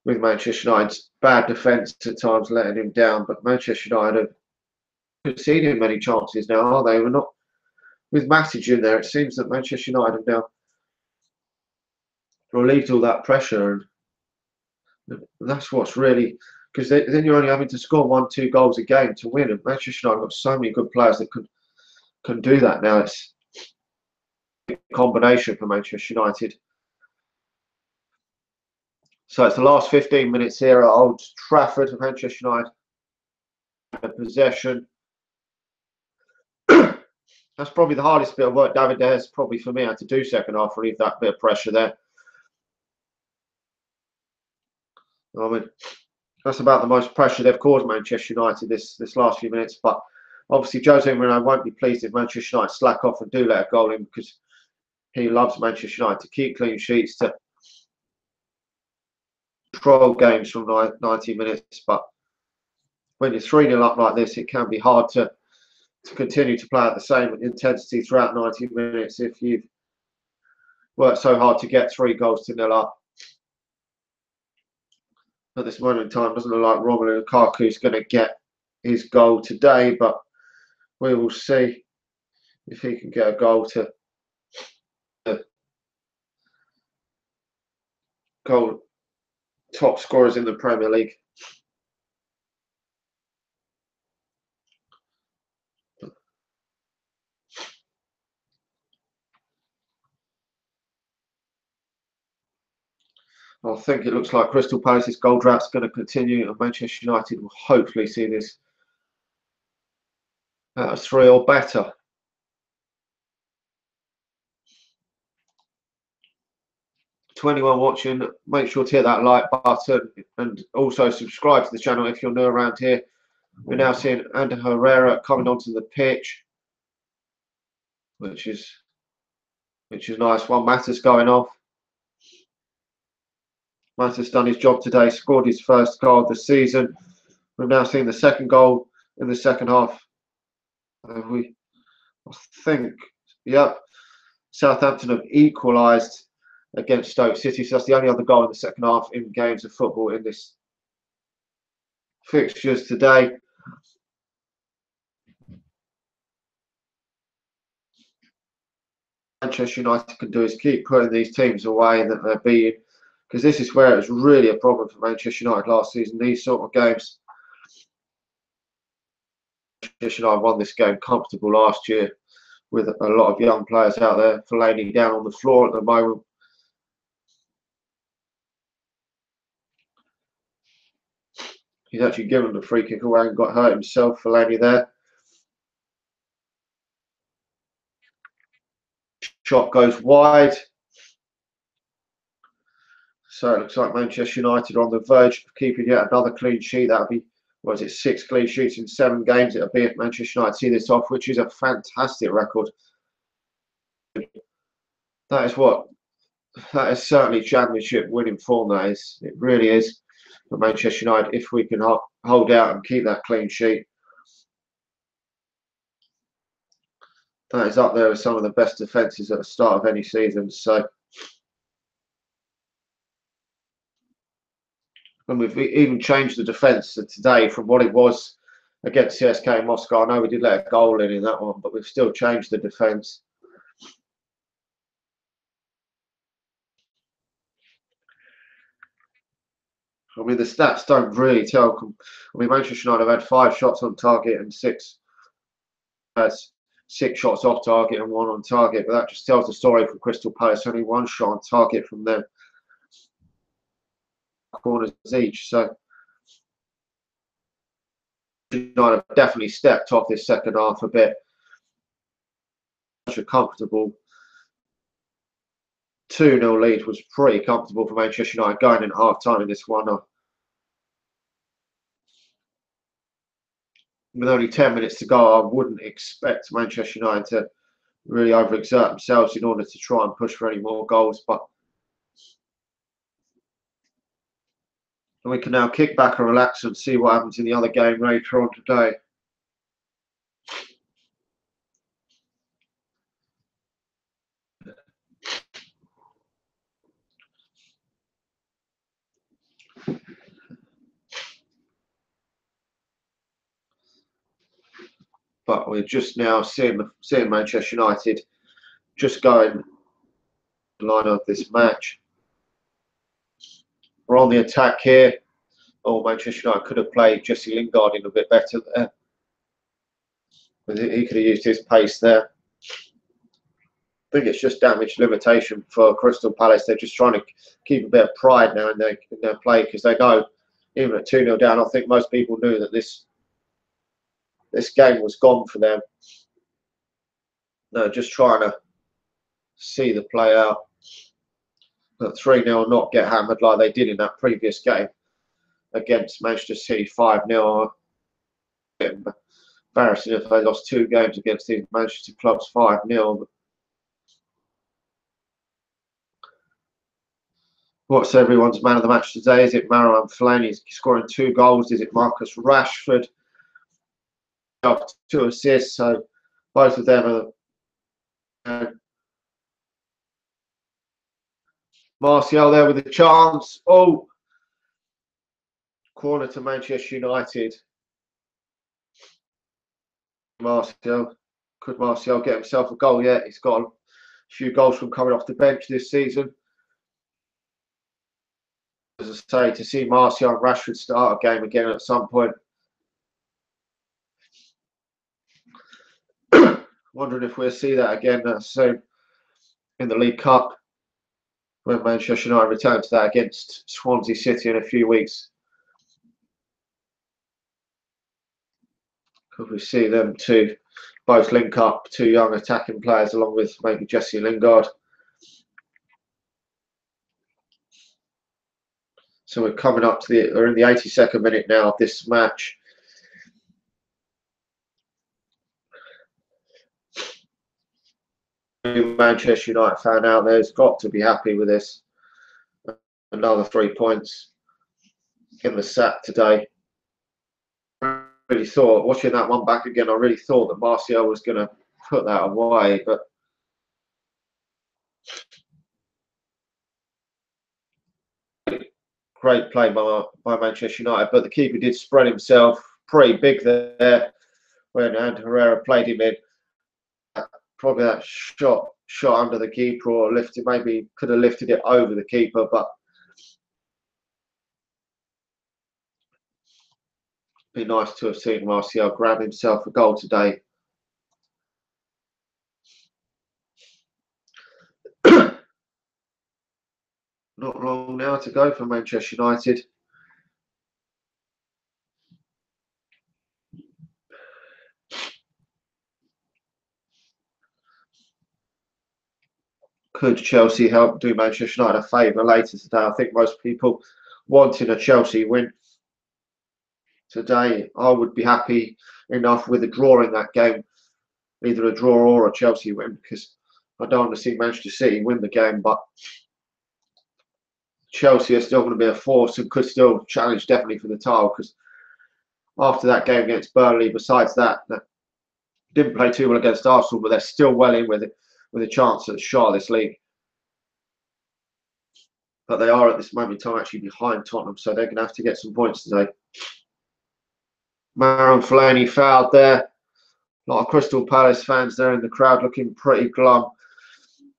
with Manchester United's bad defence at times letting him down. But Manchester United have conceded many chances now, are they? We're not with Matic in there. It seems that Manchester United have now relieved all that pressure, and that's what's really because then you're only having to score 1-2 goals a game to win. And Manchester United have got so many good players that can do that now. It's a combination for Manchester United. So it's the last 15 minutes here at Old Trafford for Manchester United. Possession. That's probably the hardest bit of work David has probably for me had to do second half, relieve that bit of pressure there. I mean, that's about the most pressure they've caused Manchester United this last few minutes. But obviously, Jose Mourinho won't be pleased if Manchester United slack off and do let a goal in because he loves Manchester United to keep clean sheets, to control games from 90 minutes. But when you're 3-0 up like this, it can be hard to continue to play at the same intensity throughout 90 minutes if you've worked so hard to get 3 goals to 0 up. at this moment in time. Doesn't look like Romelu Lukaku is going to get his goal today, but we will see if he can get a goal to goal top scorers in the Premier League. I think it looks like Crystal Palace's goal drought's going to continue, and Manchester United will hopefully see this at a 3 or better. To anyone watching, make sure to hit that like button and also subscribe to the channel if you're new around here. We're now seeing Ander Herrera coming onto the pitch, which is nice. While Mata's going off. Mata's done his job today, scored his first goal of the season. We've now seen the second goal in the second half. I think, yep, Southampton have equalised against Stoke City. So that's the only other goal in the second half in games of football in this fixtures today. Manchester United can do is keep putting these teams away that they're beating, because this is where it was really a problem for Manchester United last season. These sort of games. Manchester United won this game comfortable last year with a lot of young players out there. Fellaini down on the floor at the moment. He's actually given the free kick away and got hurt himself, Fellaini there. Shot goes wide. So it looks like Manchester United are on the verge of keeping yet another clean sheet. That would be, what is it, 6 clean sheets in 7 games. It'll be at Manchester United see this off, which is a fantastic record. That is certainly championship winning form, that is. It really is for Manchester United if we can hold out and keep that clean sheet. That is up there with some of the best defences at the start of any season. So, and we've even changed the defence today from what it was against CSKA Moscow. I know we did let a goal in that one, but we've still changed the defence. I mean, the stats don't really tell. I mean, Manchester United have had 5 shots on target and 6 shots off target and 1 on target, but that just tells the story from Crystal Palace. Only 1 shot on target from them, corners each. So United have definitely stepped off this second half a bit. Such a comfortable 2-0 lead was pretty comfortable for Manchester United going in at half time in this one. With only 10 minutes to go, I wouldn't expect Manchester United to really overexert themselves in order to try and push for any more goals. But we can now kick back and relax and see what happens in the other game later on today. But we're just now seeing Manchester United just going the line of this match. We're on the attack here. Oh, Manchester United could have played Jesse Lingard in a bit better there. But he could have used his pace there. I think it's just damage limitation for Crystal Palace. They're just trying to keep a bit of pride now in their play, because they know even at 2-0 down, I think most people knew that this game was gone for them. They're just trying to see the play out. But 3-0 not get hammered like they did in that previous game against Manchester City 5-0. Embarrassing if they lost 2 games against these Manchester clubs 5-0. What's everyone's man of the match today? Is it Marouane Fellaini scoring 2 goals? Is it Marcus Rashford? 2 assists. So both of them are. Martial there with a chance. Oh, corner to Manchester United. Martial. Could Martial get himself a goal yet? He's got a few goals from coming off the bench this season. As I say, to see Martial and Rashford start a game again at some point. Wondering if we'll see that again soon in the League Cup, when Manchester United return to that against Swansea City in a few weeks. Could we see them two both link up, two young attacking players, along with maybe Jesse Lingard? So we're coming up to we're in the 82nd minute now of this match. Manchester United fan out there's got to be happy with this. Another 3 points in the sack today. I really thought, watching that one back again, I really thought that Martial was going to put that away, but great play by Manchester United. But the keeper did spread himself pretty big there when Herrera played him in. Probably that shot under the keeper, or lifted, maybe could have lifted it over the keeper, but it'd be nice to have seen Martial grab himself a goal today. Not long now to go for Manchester United. Could Chelsea help do Manchester United a favour later today? I think most people wanting a Chelsea win today. I would be happy enough with a draw in that game, either a draw or a Chelsea win, because I don't want to see Manchester City win the game, but Chelsea are still going to be a force and could still challenge definitely for the title, because after that game against Burnley, besides that, didn't play too well against Arsenal, but they're still well in with it, with a chance at the shot of this league. But they are at this moment in time actually behind Tottenham, so they're going to have to get some points today. Marouane Fellaini fouled there. A lot of Crystal Palace fans there in the crowd looking pretty glum.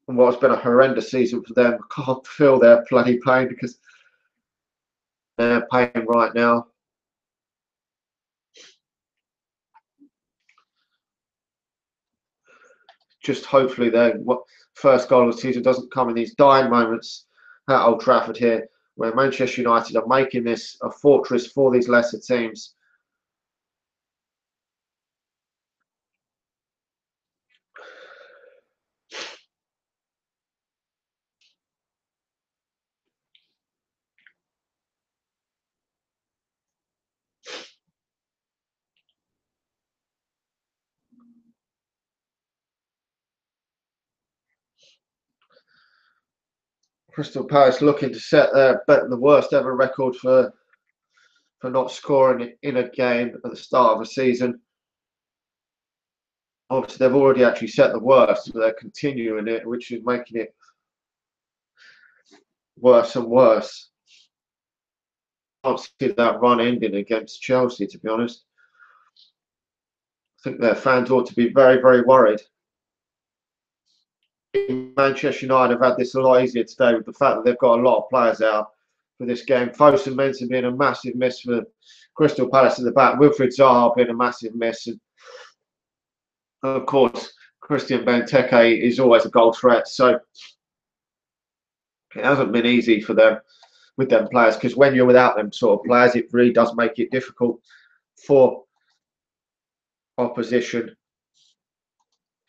And what's been a horrendous season for them. I can't feel their bloody pain, because they're paying right now. Just hopefully their first goal of the season doesn't come in these dying moments at Old Trafford here, where Manchester United are making this a fortress for these lesser teams. Crystal Palace looking to set the worst ever record for not scoring in a game at the start of a season. Obviously, they've already actually set the worst, but they're continuing it, which is making it worse and worse. I can't see that run ending against Chelsea, to be honest. I think their fans ought to be very, very worried. Manchester United have had this a lot easier today with the fact that they've got a lot of players out for this game. Fosun Mensah being a massive miss for Crystal Palace at the back. Wilfried Zaha being a massive miss. And of course, Christian Benteke is always a goal threat. So it hasn't been easy for them with them players, because when you're without them sort of players, it really does make it difficult for opposition,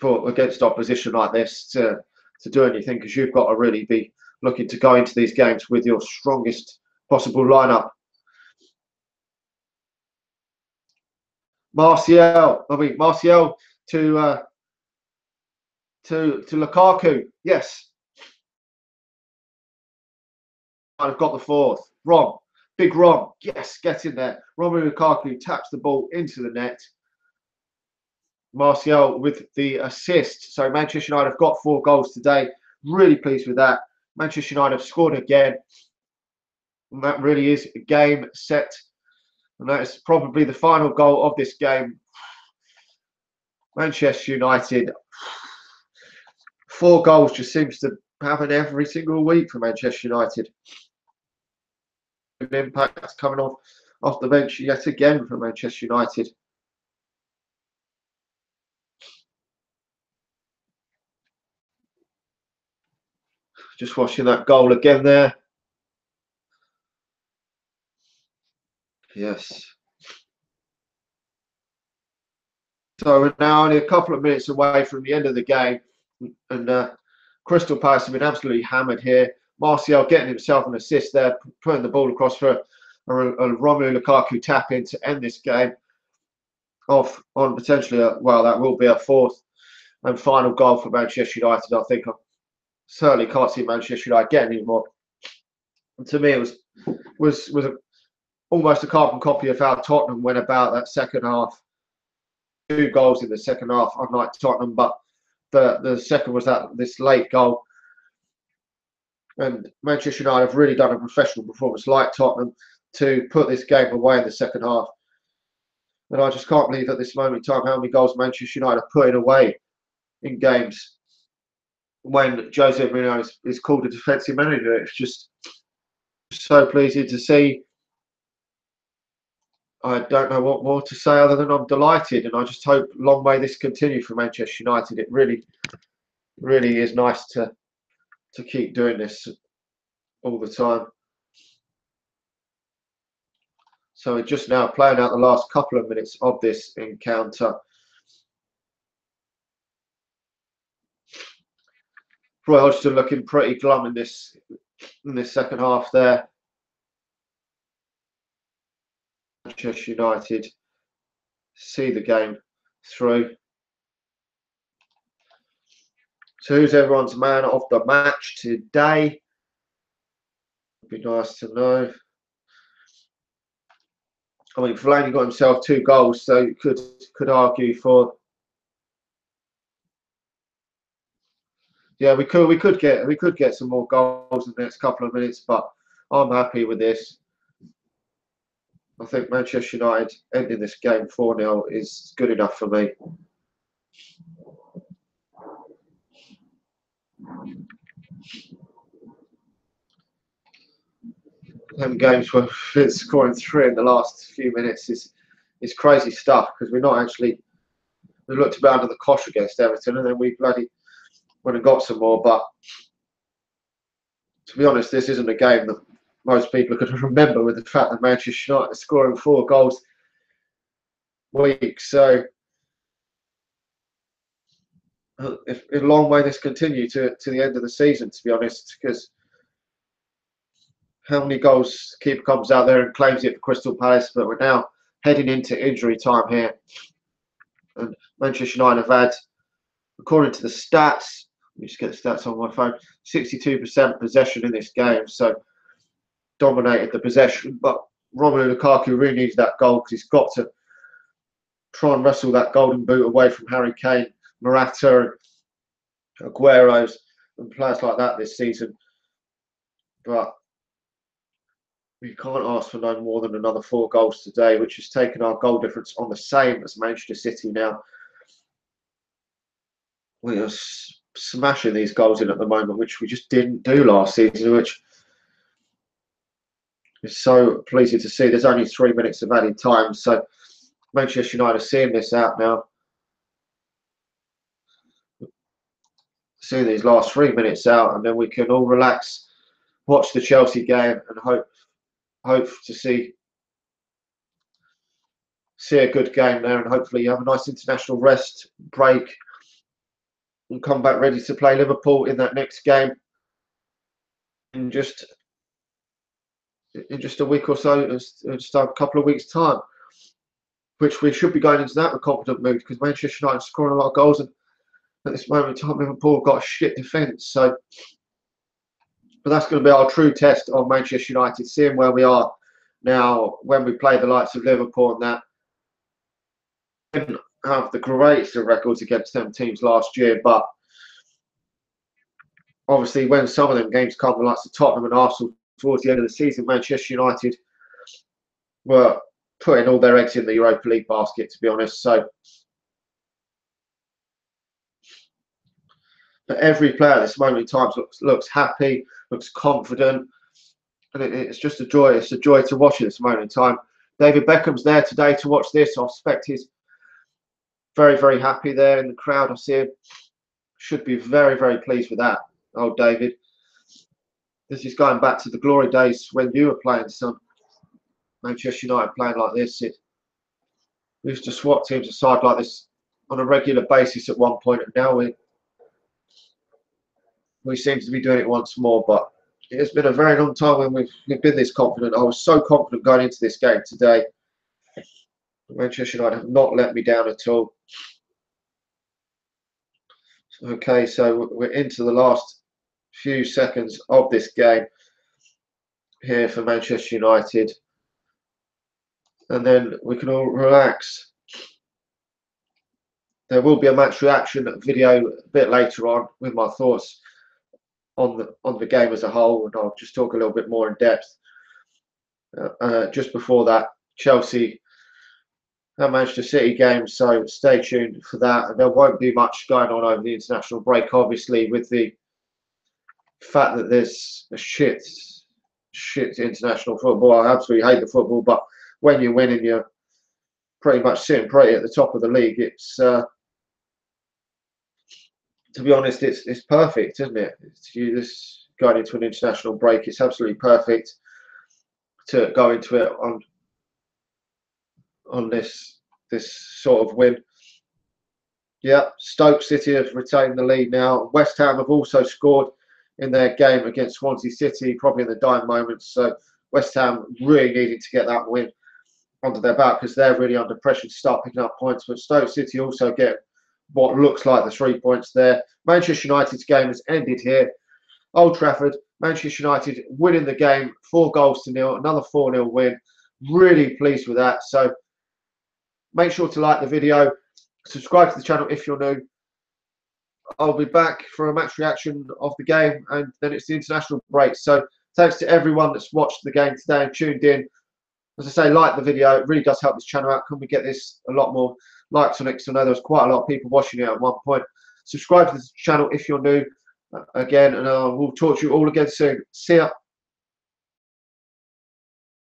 against opposition like this to do anything, because you've got to really be looking to go into these games with your strongest possible lineup. Martial to Lukaku. Yes, I've got the fourth. Rom, big Rom. Yes, get in there. Romelu Lukaku taps the ball into the net. Martial with the assist. So Manchester United have got 4 goals today. Really pleased with that. Manchester United have scored again. And that really is a game, set, And that is probably the final goal of this game. Manchester United, 4 goals just seems to happen every single week for Manchester United. An impact coming off the bench yet again for Manchester United. Just watching that goal again there. Yes. So we're now only a couple of minutes away from the end of the game, and Crystal Palace have been absolutely hammered here. Martial getting himself an assist there, putting the ball across for a Romelu Lukaku tap in to end this game off on potentially well, that will be a 4th and final goal for Manchester United. I think I certainly can't see Manchester United getting any more. And to me, it was almost a carbon copy of how Tottenham went about that second half. 2 goals in the second half, unlike Tottenham, but the second was this late goal. And Manchester United have really done a professional performance, like Tottenham, to put this game away in the second half. And I just can't believe at this moment in time how many goals Manchester United are putting away in games when Jose Mourinho is called a defensive manager. It's just so pleasing to see. I don't know what more to say other than I'm delighted, and I just hope long may this continue for Manchester United. It really is nice to keep doing this all the time. So we're just now playing out the last couple of minutes of this encounter. Roy Hodgson looking pretty glum in this second half there. Manchester United see the game through. So who's everyone's man of the match today? Would be nice to know. I mean, Fellaini got himself 2 goals, so you could argue for. Yeah, we could get some more goals in the next couple of minutes, but I'm happy with this. I think Manchester United ending this game 4-0 is good enough for me. Them games where it's scoring 3 in the last few minutes is crazy stuff, because we looked a bit under the cosh against Everton, and then we bloody went and got some more. But to be honest, this isn't a game that most people are going to remember, with the fact that Manchester United are scoring 4 goals a week. So if long may this continue to the end of the season, to be honest, because how many goals keeper comes out there and claims it for Crystal Palace, but we're now heading into injury time here. And Manchester United have had, according to the stats, let me just get the stats on my phone, 62% possession in this game, so dominated the possession. But Romelu Lukaku really needs that goal, because he's got to try and wrestle that golden boot away from Harry Kane, Morata, Aguero's, and players like that this season. But we can't ask for no more than another 4 goals today, which has taken our goal difference on the same as Manchester City now. We are smashing these goals in at the moment, which we just didn't do last season, which is so pleasing to see. There's only 3 minutes of added time, so Manchester United are seeing this out now. Seeing these last 3 minutes out, and then we can all relax, watch the Chelsea game, and hope to see a good game there, and hopefully have a nice international rest break and come back ready to play Liverpool in that next game in just a week or so, just a couple of weeks' time, which we should be going into that with confident mood, because Manchester United are scoring a lot of goals, and at this moment in time Liverpool have got a shit defence. So, but that's going to be our true test of Manchester United, seeing where we are now when we play the likes of Liverpool, and that didn't have the greatest of records against them teams last year. But obviously, when some of them games come, the likes of Tottenham and Arsenal towards the end of the season, Manchester United were putting all their eggs in the Europa League basket, to be honest. So but every player at this moment in time looks happy, looks confident, and it's just a joy. It's a joy to watch at this moment in time. David Beckham's there today to watch this. I suspect he's very, very happy there in the crowd. I see him. Should be very, very pleased with that. Oh, David. This is going back to the glory days when you were playing, son. Manchester United playing like this. We used to swat teams aside like this on a regular basis at one point, and now we seem to be doing it once more. But it's been a very long time when we've been this confident. I was so confident going into this game today. Manchester United have not let me down at all. Okay, so we're into the last few seconds of this game here for Manchester United, and then we can all relax. There will be a match reaction video a bit later on with my thoughts on the game as a whole, and I'll just talk a little bit more in depth. Just before that, Chelsea and Manchester City game, so stay tuned for that. And there won't be much going on over the international break, obviously, with the fact that there's a shit international football. I absolutely hate the football, but when you win and you're pretty much sitting pretty at the top of the league, it's to be honest, it's perfect, isn't it? You just going into an international break, it's absolutely perfect to go into it on this sort of win. Yeah, Stoke City have retained the lead now. West Ham have also scored in their game against Swansea City, probably in the dying moments. So West Ham really needing to get that win under their belt because they're really under pressure to start picking up points. But Stoke City also get what looks like the 3 points there. Manchester United's game has ended here. Old Trafford, Manchester United winning the game 4-0, another 4-0 win. Really pleased with that. So make sure to like the video, subscribe to the channel if you're new. I'll be back for a match reaction of the game, and then it's the international break. So thanks to everyone that's watched the game today and tuned in. As I say, like the video. It really does help this channel out. Can we get this a lot more likes on it? Because I know there was quite a lot of people watching it at one point. Subscribe to the channel if you're new again, and we'll talk to you all again soon. See ya.